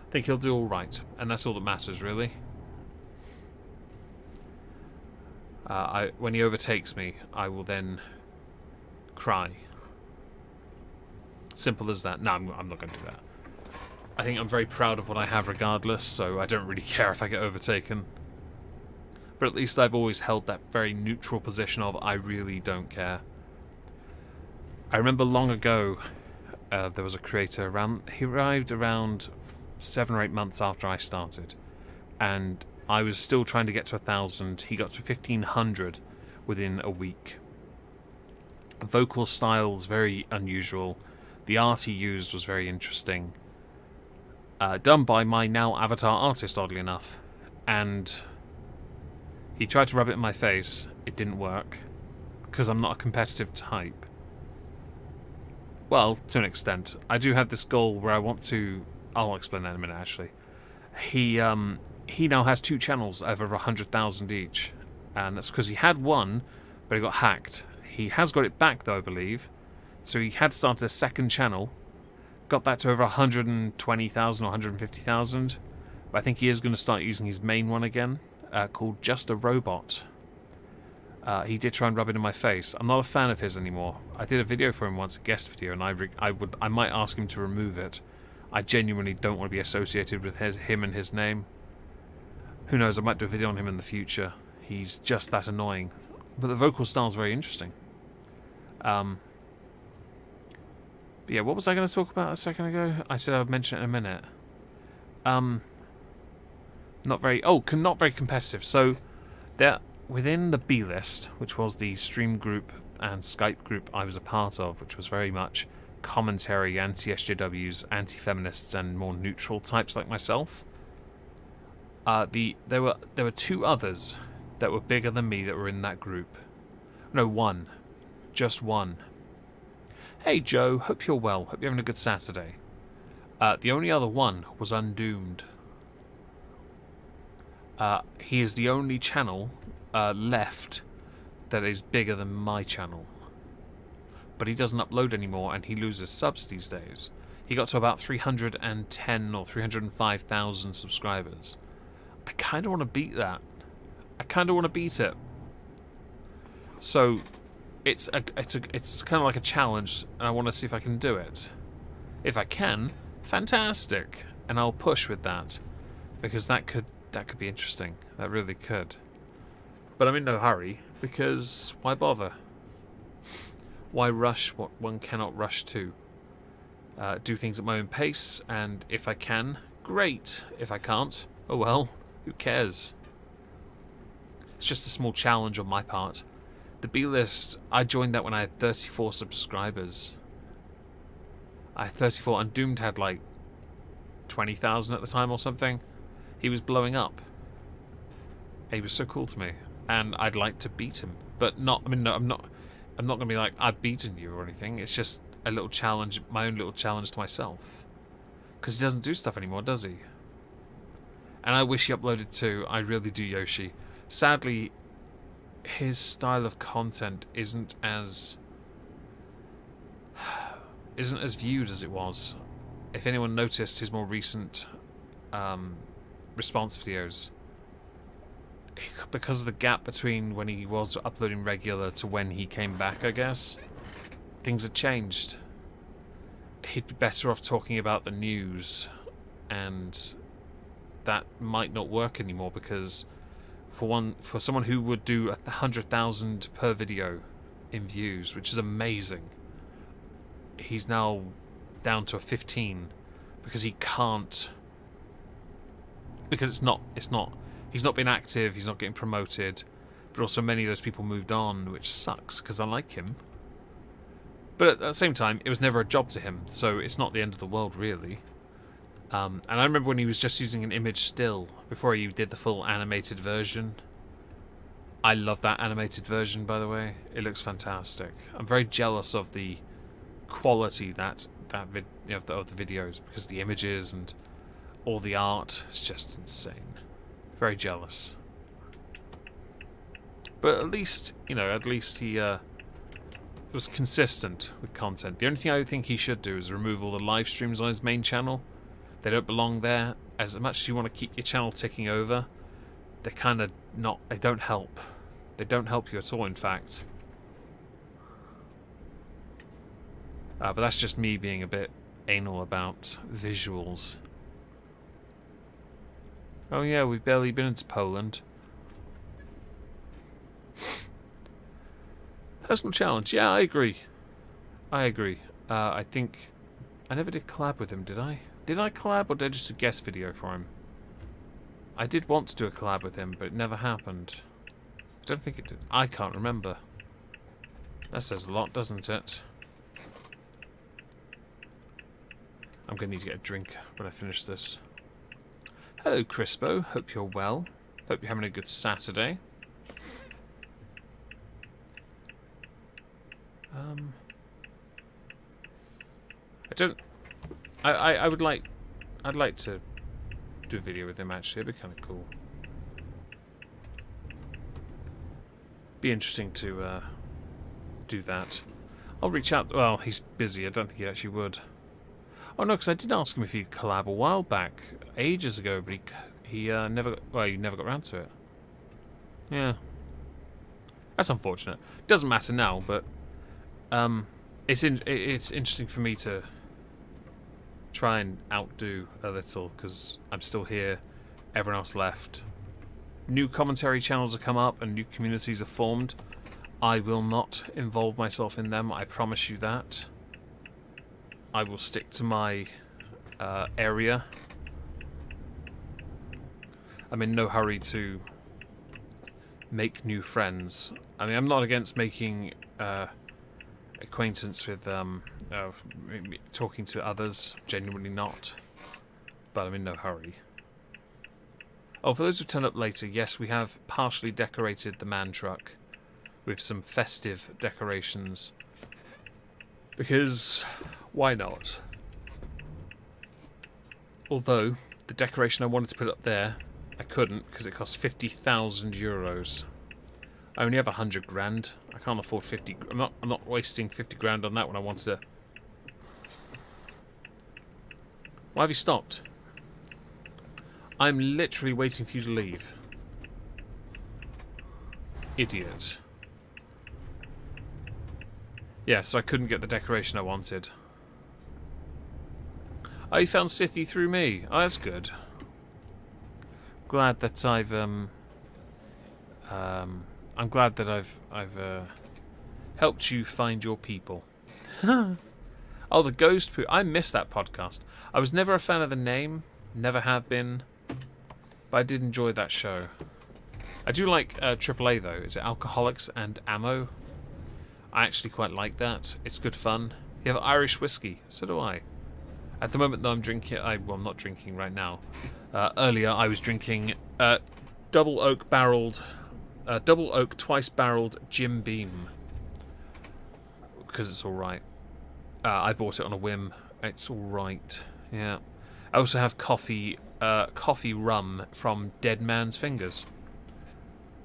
S1: I think he'll do all right, and that's all that matters, really. When he overtakes me, I will then cry. Simple as that. No, I'm not going to do that. I think I'm very proud of what I have regardless, so I don't really care if I get overtaken. But at least I've always held that very neutral position of I really don't care. I remember long ago, there was a creator he arrived around 7 or 8 months after I started, and I was still trying to get to 1,000. He got to 1,500 within a week. Vocal styles very unusual. The art he used was very interesting. Done by my now avatar artist, oddly enough. and he tried to rub it in my face. It didn't work, because I'm not a competitive type. Well, to an extent. I do have this goal where I want to... I'll explain that in a minute, actually. He now has 2 channels over 100,000 each. And that's because he had one, but he got hacked. He has got it back, though, I believe. So he had started a second channel. Got that to over 120,000 or 150,000. But I think he is going to start using his main one again, called Just a Robot. He did try and rub it in my face. I'm not a fan of his anymore. I did a video for him once, a guest video, and I might ask him to remove it. I genuinely don't want to be associated with him and his name. Who knows, I might do a video on him in the future. He's just that annoying. But the vocal style is very interesting. But yeah, what was I going to talk about a second ago? I said I would mention it in a minute. Not very competitive. So, there, within the B list, which was the stream group and Skype group I was a part of, which was very much commentary, anti-SJWs, anti-feminists, and more neutral types like myself. There were 2 others that were bigger than me that were in that group. No, one. Just one. Hey Joe, hope you're well. Hope you're having a good Saturday. The only other one was Undoomed. He is the only channel left that is bigger than my channel. But he doesn't upload anymore, and he loses subs these days. He got to about 310 or 305,000 subscribers. I kind of want to beat that. I kind of want to beat it. So, it's kind of like a challenge, and I want to see if I can do it. If I can, fantastic, and I'll push with that, because that could be interesting. That really could. But I'm in no hurry, because why bother? Why rush what one cannot rush to? Do things at my own pace, and if I can, great. If I can't, oh well, who cares? It's just a small challenge on my part. The B-list, I joined that when I had 34 subscribers. I had 34, and Doomed had like 20,000 at the time or something. He was blowing up. He was so cool to me, and I'd like to beat him, but not. I mean, no, I'm not going to be like, I've beaten you or anything. It's just a little challenge, my own little challenge to myself. Because he doesn't do stuff anymore, does he? And I wish he uploaded too. I really do, Yoshi. Sadly, his style of content isn't as viewed as it was. If anyone noticed his more recent response videos, because of the gap between when he was uploading regular to when he came back, I guess, things had changed. He'd be better off talking about the news, and that might not work anymore, because for someone who would do 100,000 per video in views, which is amazing, he's now down to a 15 because he can't, because he's not been active, he's not getting promoted, but also many of those people moved on, which sucks because I like him. But at the same time, it was never a job to him, so it's not the end of the world, really. And I remember when he was just using an image still, before he did the full animated version. I love that animated version, by the way. It looks fantastic. I'm very jealous of the quality of the videos, because the images and all the art is just insane. Very jealous. But at least he was consistent with content. The only thing I think he should do is remove all the live streams on his main channel. They don't belong there. As much as you want to keep your channel ticking over, they're kind of not. They don't help. They don't help you at all, in fact. But that's just me being a bit anal about visuals. Oh yeah, we've barely been into Poland. Personal challenge. Yeah, I agree. I think I never did collab with him, did I? Did I collab, or did I just do a guest video for him? I did want to do a collab with him, but it never happened. I don't think it did. I can't remember. That says a lot, doesn't it? I'm going to need to get a drink when I finish this. Hello, Crispo. Hope you're well. Hope you're having a good Saturday. I'd like to do a video with him actually. It'd be kind of cool. Be interesting to do that. I'll reach out. Well, he's busy. I don't think he actually would. Oh no, because I did ask him if he'd collab a while back, ages ago, but he never. Well, he never got around to it. Yeah, that's unfortunate. Doesn't matter now, but it's interesting for me to try and outdo a little because I'm still here. Everyone else left. New commentary channels have come up and new communities have formed. I will not involve myself in them. I promise you that. I will stick to my area. I'm in no hurry to make new friends. I mean, I'm not against making acquaintance with talking to others. Genuinely not. But I'm in no hurry. Oh, for those who turn up later, yes, we have partially decorated the man truck with some festive decorations. Because why not? Although the decoration I wanted to put up there, I couldn't because it cost 50,000 euros. I only have 100 grand. I can't afford 50. I'm not wasting 50 grand on that when I wanted to. Why have you stopped? I'm literally waiting for you to leave. Idiot. Yeah, so I couldn't get the decoration I wanted. Oh, you found Sithy through me. Oh, that's good. Glad that I'm glad that I've helped you find your people. Oh, the Ghost Poo. I missed that podcast. I was never a fan of the name. Never have been. But I did enjoy that show. I do like AAA though. Is it Alcoholics and Ammo? I actually quite like that. It's good fun. You have Irish whiskey. So do I. At the moment though I'm drinking... well, I'm not drinking right now. Earlier I was drinking double oak twice barreled Jim Beam. Because it's alright. I bought it on a whim. It's alright. Yeah. I also have coffee rum from Dead Man's Fingers.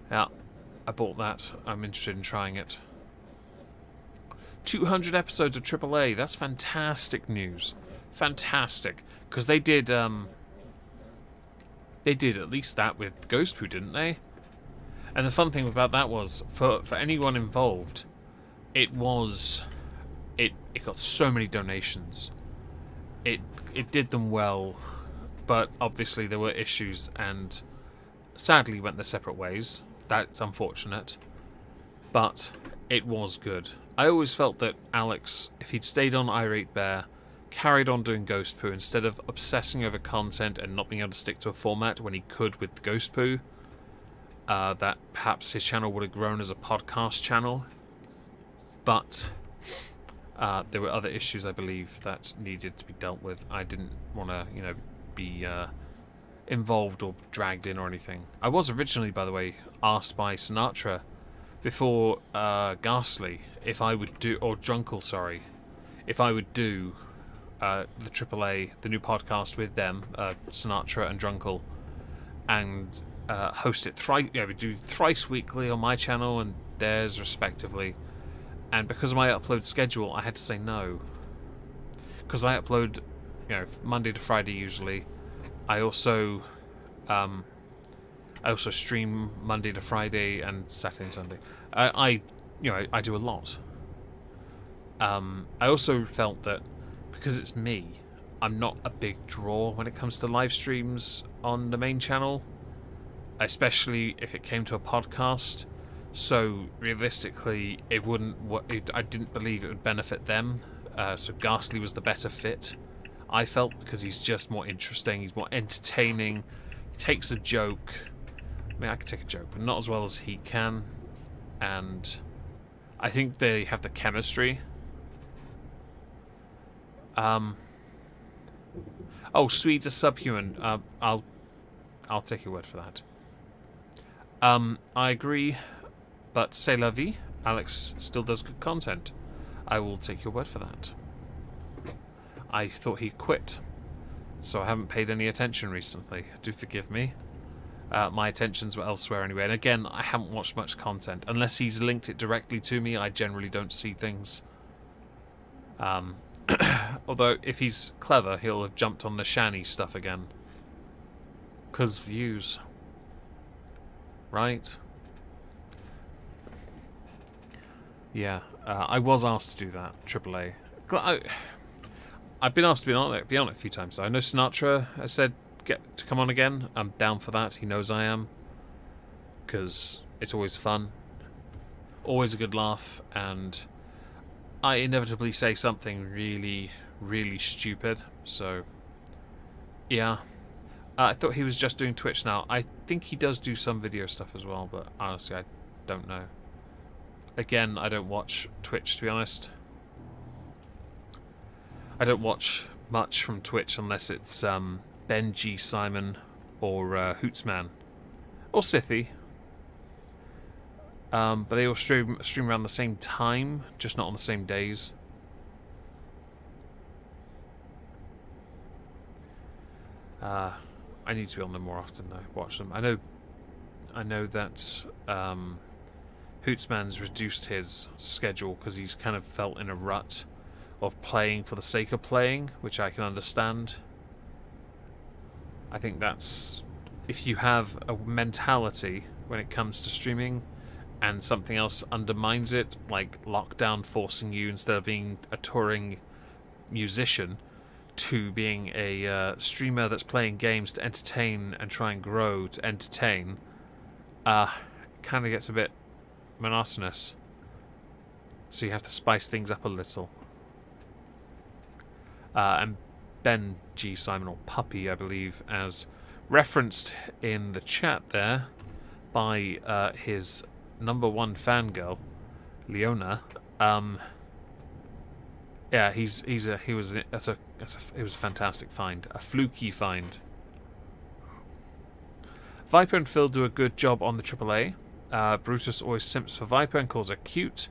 S1: Yeah. I bought that. I'm interested in trying it. 200 episodes of AAA. That's fantastic news. Fantastic. Because they did at least that with Ghost Poo, didn't they? And the fun thing about that was, for anyone involved, it got so many donations. It did them well, but obviously there were issues and sadly went their separate ways. That's unfortunate. But it was good. I always felt that Alex, if he'd stayed on Irate Bear, carried on doing Ghost Poo instead of obsessing over content and not being able to stick to a format when he could with Ghost Poo, that perhaps his channel would have grown as a podcast channel. But there were other issues, I believe, that needed to be dealt with. I didn't want to, be involved or dragged in or anything. I was originally, by the way, asked by Sinatra before Ghastly if I would do, or Drunkle, sorry, if I would do the AAA, the new podcast with them, Sinatra and Drunkle, and host it we do thrice weekly on my channel and theirs respectively. And because of my upload schedule, I had to say no. Because I upload, Monday to Friday usually. I also stream Monday to Friday and Saturday and Sunday. I do a lot. I also felt that because it's me, I'm not a big draw when it comes to live streams on the main channel, especially if it came to a podcast. So realistically, it wouldn't. I didn't believe it would benefit them. So Ghastly was the better fit, I felt, because he's just more interesting. He's more entertaining. He takes a joke. I mean, I can take a joke, but not as well as he can. And I think they have the chemistry. Oh, Swedes are subhuman. I'll take your word for that. I agree, but c'est la vie. Alex still does good content. I will take your word for that. I thought he quit, so I haven't paid any attention recently. Do forgive me. My attentions were elsewhere anyway. And again, I haven't watched much content. Unless he's linked it directly to me, I generally don't see things. Although, if he's clever, he'll have jumped on the Shani stuff again. 'Cause views. Right? Yeah, I was asked to do that, AAA. I've been asked to be on it a few times. I know Sinatra has said get to come on again. I'm down for that. He knows I am. Because it's always fun. Always a good laugh. And I inevitably say something really, really stupid. So, yeah. I thought he was just doing Twitch now. I think he does do some video stuff as well. But honestly, I don't know. Again, I don't watch Twitch, to be honest. I don't watch much from Twitch unless it's Ben G. Simon or Hootsman or Sithy. But they all stream around the same time, just not on the same days. I need to be on them more often though. Watch them. I know that Hootsman's reduced his schedule because he's kind of felt in a rut of playing for the sake of playing, which I can understand. I think that's... if you have a mentality when it comes to streaming and something else undermines it, like lockdown forcing you, instead of being a touring musician, to being a streamer that's playing games to entertain and try and grow to entertain, kind of gets a bit monotonous. So you have to spice things up a little. And Ben G. Simon, or Puppy, I believe, as referenced in the chat there by his #1 fangirl, Leona. Yeah, it was a fantastic find, a fluky find. Viper and Phil do a good job on the AAA. Brutus always simps for Viper and calls her cute,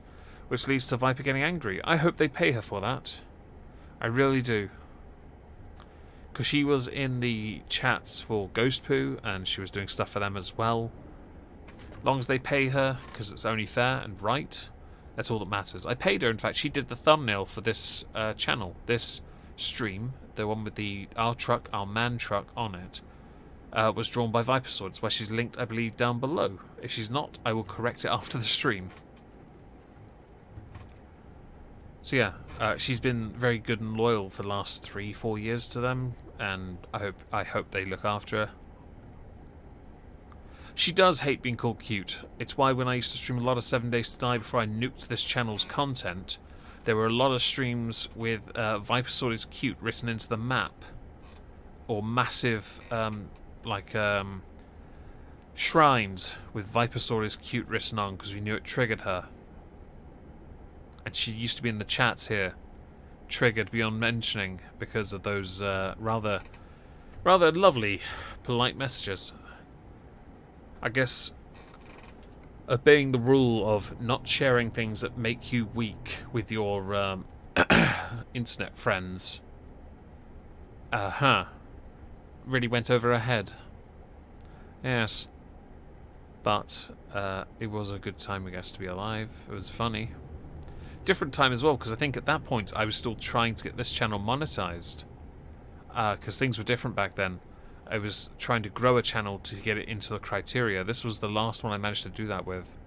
S1: which leads to Viper getting angry. I hope they pay her for that. I really do. Because she was in the chats for Ghost Poo, and she was doing stuff for them as well. As long as they pay her, because it's only fair and right, that's all that matters. I paid her, in fact. She did the thumbnail for this channel, this stream, the one with our man truck on it, was drawn by Viper Sword. That's why she's linked, I believe, down below. If she's not, I will correct it after the stream. So yeah, she's been very good and loyal for the last 3-4 years to them, and I hope they look after her. She does hate being called cute. It's why when I used to stream a lot of 7 Days to Die before I nuked this channel's content, there were a lot of streams with Viper Sword is cute written into the map, or massive shrines with Viper Sword is cute written on, because we knew it triggered her. And she used to be in the chats here, triggered beyond mentioning because of those rather lovely, polite messages. I guess obeying the rule of not sharing things that make you weak with your internet friends, really went over her head. Yes, but it was a good time, I guess, to be alive. It was funny. Different time as well, because I think at that point I was still trying to get this channel monetized, because things were different back then. I was trying to grow a channel to get it into the criteria. This was the last one I managed to do that with,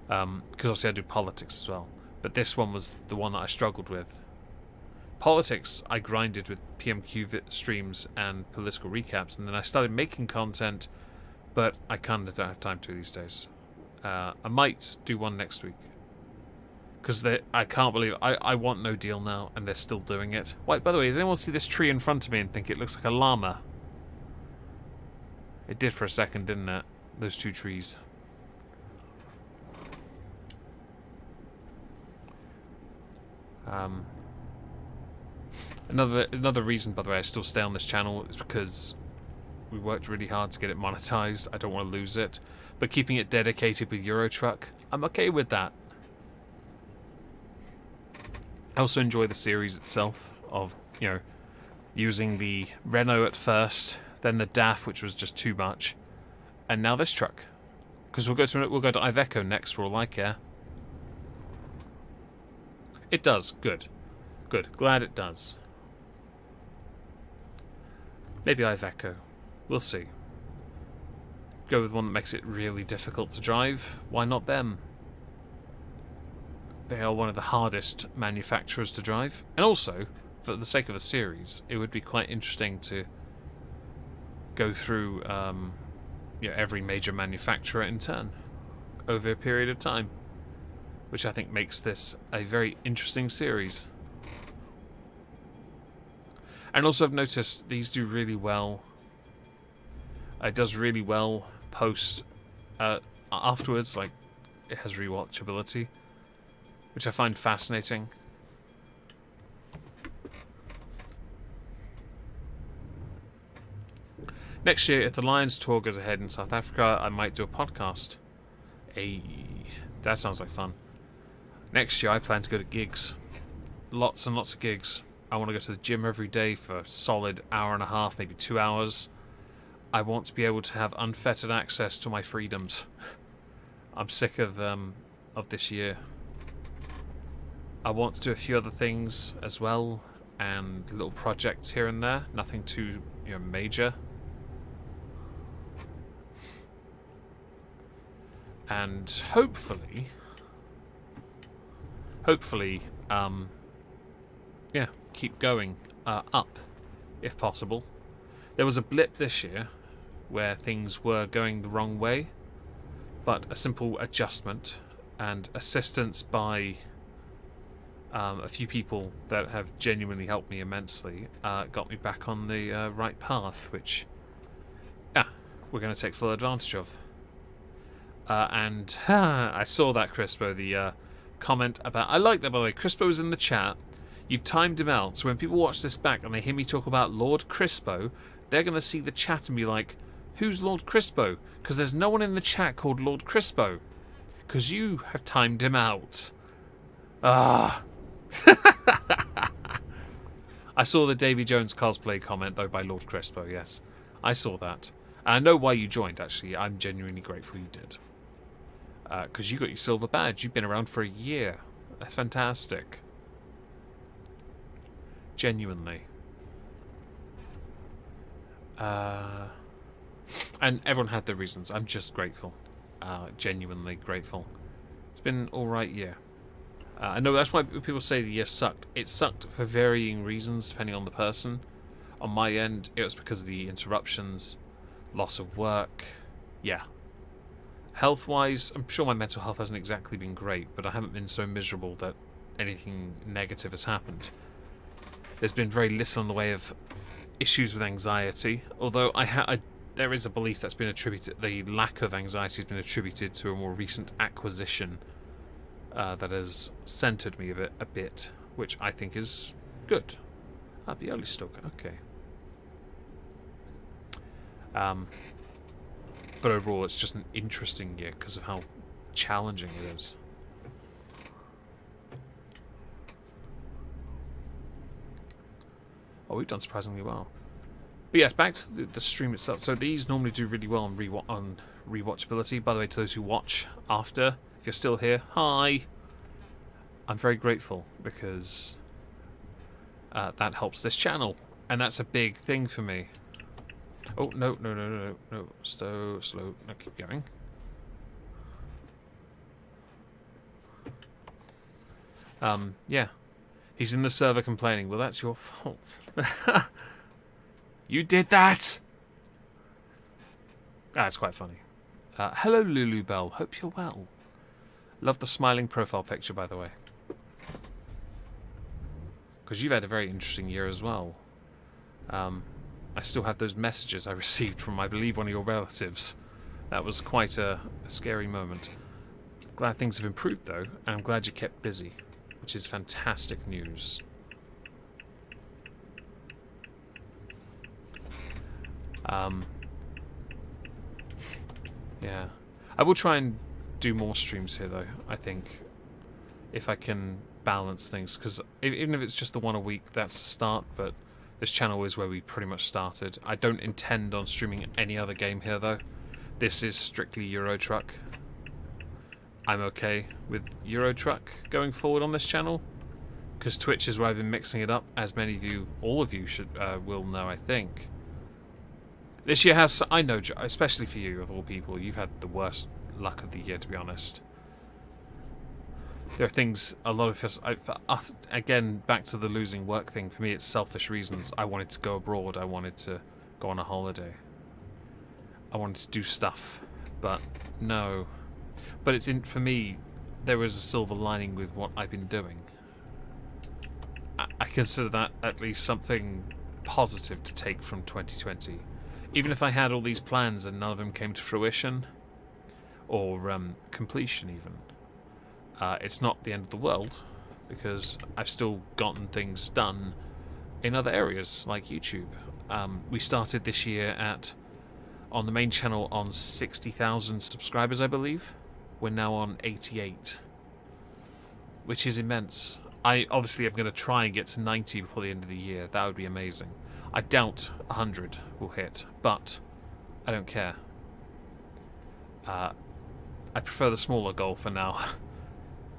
S1: because obviously I do politics as well, but this one was the one that I struggled with. Politics I grinded with PMQ streams and political recaps, and then I started making content, but I kind of don't have time to these days. I might do one next week. Because I can't believe I want No Deal now, and they're still doing it. Wait, by the way, does anyone see this tree in front of me and think it looks like a llama? It did for a second, didn't it? Those two trees. Another reason, by the way, I still stay on this channel is because We worked really hard to get it monetized. I don't want to lose it. But keeping it dedicated with Eurotruck, I'm okay with that. I also enjoy the series itself of, you know, using the Renault at first, then the DAF, which was just too much, and now this truck. Because we'll go to Iveco next for all I care. It does. Good. Good. Glad it does. Maybe Iveco. We'll see. Go with one that makes it really difficult to drive. Why not them? They are one of the hardest manufacturers to drive. And also, for the sake of a series, it would be quite interesting to go through you know, every major manufacturer in turn over a period of time, which I think makes this a very interesting series. And also I've noticed these do really well. It does really well post afterwards, like it has rewatchability, which I find fascinating. Next year, if the Lions tour goes ahead in South Africa, I might do a podcast. That sounds like fun. Next year, I plan to go to gigs. Lots and lots of gigs. I want to go to the gym every day for a solid hour and a half, maybe 2 hours. I want to be able to have unfettered access to my freedoms. I'm sick of this year. I want to do a few other things as well, and little projects here and there. Nothing too, you know, major. And hopefully, yeah, keep going up, if possible. There was a blip this year where things were going the wrong way, but a simple adjustment and assistance by a few people that have genuinely helped me immensely got me back on the right path, which we're going to take full advantage of. And I saw that, Crispo, the comment about... I like that, by the way. Crispo was in the chat. You've timed him out, so when people watch this back and they hear me talk about Lord Crispo, they're going to see the chat and be like, who's Lord Crispo? Because there's no one in the chat called Lord Crispo. Because you have timed him out. Ah. I saw the Davy Jones cosplay comment, though, by Lord Crispo, yes. I saw that. I know why you joined, actually. I'm genuinely grateful you did. Because you got your silver badge. You've been around for a year. That's fantastic. Genuinely. And everyone had their reasons. I'm just grateful. Genuinely grateful. It's been an alright year. I know that's why people say the year sucked. It sucked for varying reasons, depending on the person. On my end, it was because of the interruptions, loss of work. Yeah. Health-wise, I'm sure my mental health hasn't exactly been great, but I haven't been so miserable that anything negative has happened. There's been very little in the way of issues with anxiety, although there is a belief that's been attributed, the lack of anxiety has been attributed to a more recent acquisition that has centered me a bit, which I think is good. The early stoker, okay. But overall, it's just an interesting year because of how challenging it is. Oh, we've done surprisingly well. But yes, back to the stream itself. So these normally do really well on rewatchability. By the way, to those who watch after, if you're still here, hi. I'm very grateful because that helps this channel, and that's a big thing for me. Oh, no. Slow. No, keep going. Yeah. He's in the server complaining. Well, that's your fault. You did that! That's quite funny. Hello, Lulu Bell. Hope you're well. Love the smiling profile picture, by the way. Because you've had a very interesting year as well. I still have those messages I received from, I believe, one of your relatives. That was quite a scary moment. Glad things have improved, though, and I'm glad you kept busy, which is fantastic news. Yeah. I will try and do more streams here, though, I think. If I can balance things. Because even if it's just the one a week, that's a start. But this channel is where we pretty much started. I don't intend on streaming any other game here, though. This is strictly Euro Truck. I'm okay with Euro Truck going forward on this channel. Because Twitch is where I've been mixing it up. As many of you, all of you will know, I think. This year has, I know, especially for you, of all people, you've had the worst luck of the year, to be honest. There are things, a lot of us, again, back to the losing work thing, for me it's selfish reasons. I wanted to go abroad, I wanted to go on a holiday. I wanted to do stuff, but no. But it's for me, there was a silver lining with what I've been doing. I consider that at least something positive to take from 2020. Even if I had all these plans and none of them came to fruition, or completion even, it's not the end of the world, because I've still gotten things done in other areas, like YouTube. We started this year on the main channel on 60,000 subscribers, I believe. We're now on 88, which is immense. I obviously am going to try and get to 90 before the end of the year. That would be amazing. I doubt 100 will hit, but I don't care. I prefer the smaller goal for now,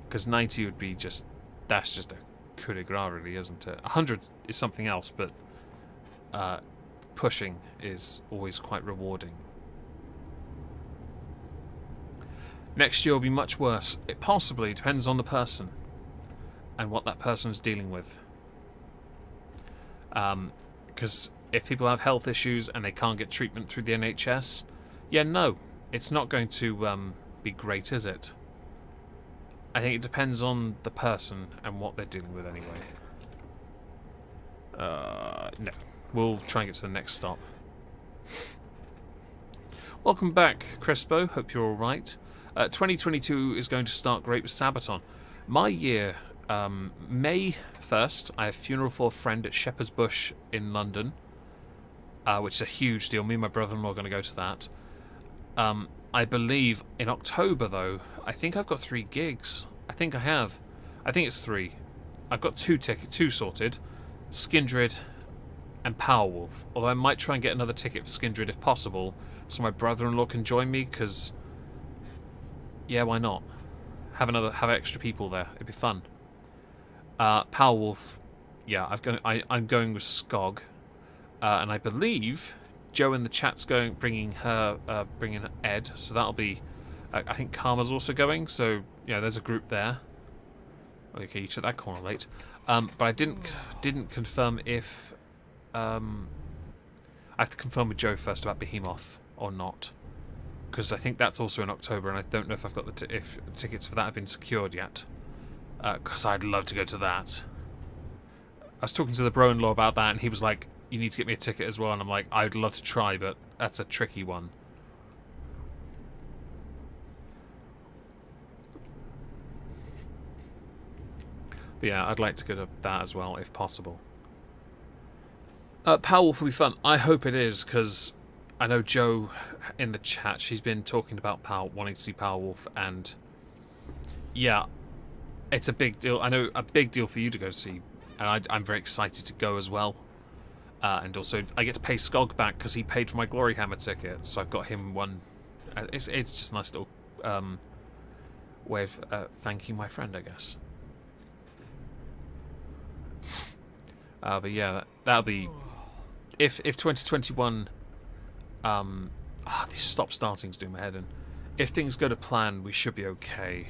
S1: because 90 would be that's just a coup de grace, really, isn't it? 100 is something else, but pushing is always quite rewarding. Next year will be much worse. It possibly depends on the person and what that person's dealing with. Because if people have health issues and they can't get treatment through the NHS, yeah, no, it's not going to be great, is it? I think it depends on the person and what they're dealing with anyway. No. We'll try and get to the next stop. Welcome back, Crespo. Hope you're alright. 2022 is going to start great with Sabaton. My year, May 1st, I have funeral for a friend at Shepherd's Bush in London, which is a huge deal. Me and my brother-in-law are going to go to that. I believe in October, though, I think I've got 3 gigs. I think I have. I think it's 3. I've got 2 sorted. Skindred and Powerwolf. Although I might try and get another ticket for Skindred if possible, so my brother-in-law can join me, because yeah, why not? Have extra people there. It'd be fun. Powerwolf, yeah, I'm going with Skog, and I believe Joe in the chat's bringing Ed, so that'll be. I think Karma's also going, so yeah, there's a group there. Okay, you took that corner late, but I didn't confirm if I have to confirm with Joe first about Behemoth or not, because I think that's also in October, and I don't know if I've got if tickets for that have been secured yet. Because I'd love to go to that. I was talking to the bro-in-law about that, and he was like, "You need to get me a ticket as well." And I'm like, "I'd love to try, but that's a tricky one." But yeah, I'd like to go to that as well, if possible. Powerwolf will be fun. I hope it is, because I know Joe in the chat, she's been talking about wanting to see Powerwolf, and yeah, it's a big deal. I know, a big deal for you to go see, and I'm very excited to go as well. And also, I get to pay Skog back because he paid for my Glory Hammer ticket, so I've got him one. It's just a nice little way of thanking my friend, I guess. But yeah, that'll be if 2021. These stop-starting's doing my head in. If things go to plan, we should be okay.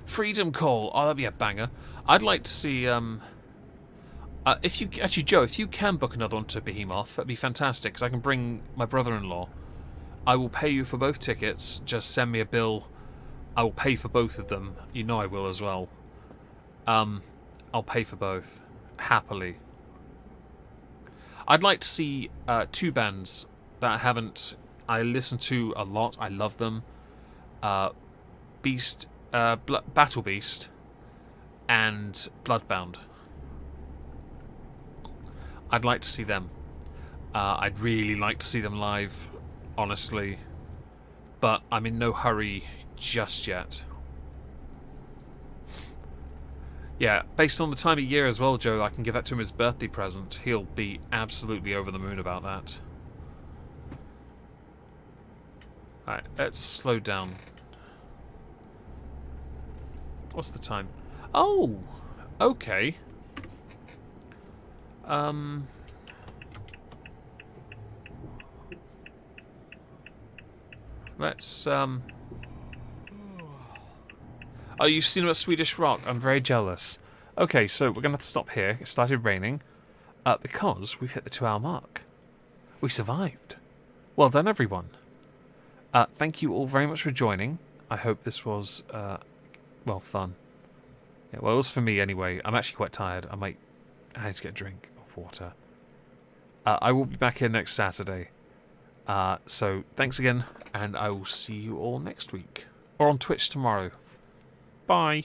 S1: Freedom Call. Oh, that'd be a banger. I'd like to see. If you actually, Joe, if you can book another one to Behemoth, that'd be fantastic. Because I can bring my brother-in-law. I will pay you for both tickets. Just send me a bill. I will pay for both of them. You know I will as well. I'll pay for both happily. I'd like to see 2 bands that I listen to a lot. I love them. Battle Beast and Bloodbound. I'd like to see them. I'd really like to see them live, honestly. but I'm in no hurry just yet. Yeah, based on the time of year as well, Joe, I can give that to him as birthday present. He'll be absolutely over the moon about that. Alright, let's slow down. What's the time? Oh! Okay. Let's, Oh, you've seen about Swedish Rock? I'm very jealous. Okay, so we're going to have to stop here. It started raining. Because we've hit the 2-hour mark. We survived. Well done, everyone. Thank you all very much for joining. I hope this was, well, fun. Yeah, well, it was for me anyway. I'm actually quite tired. I need to get a drink of water. I will be back here next Saturday. So thanks again, and I will see you all next week. Or on Twitch tomorrow. Bye.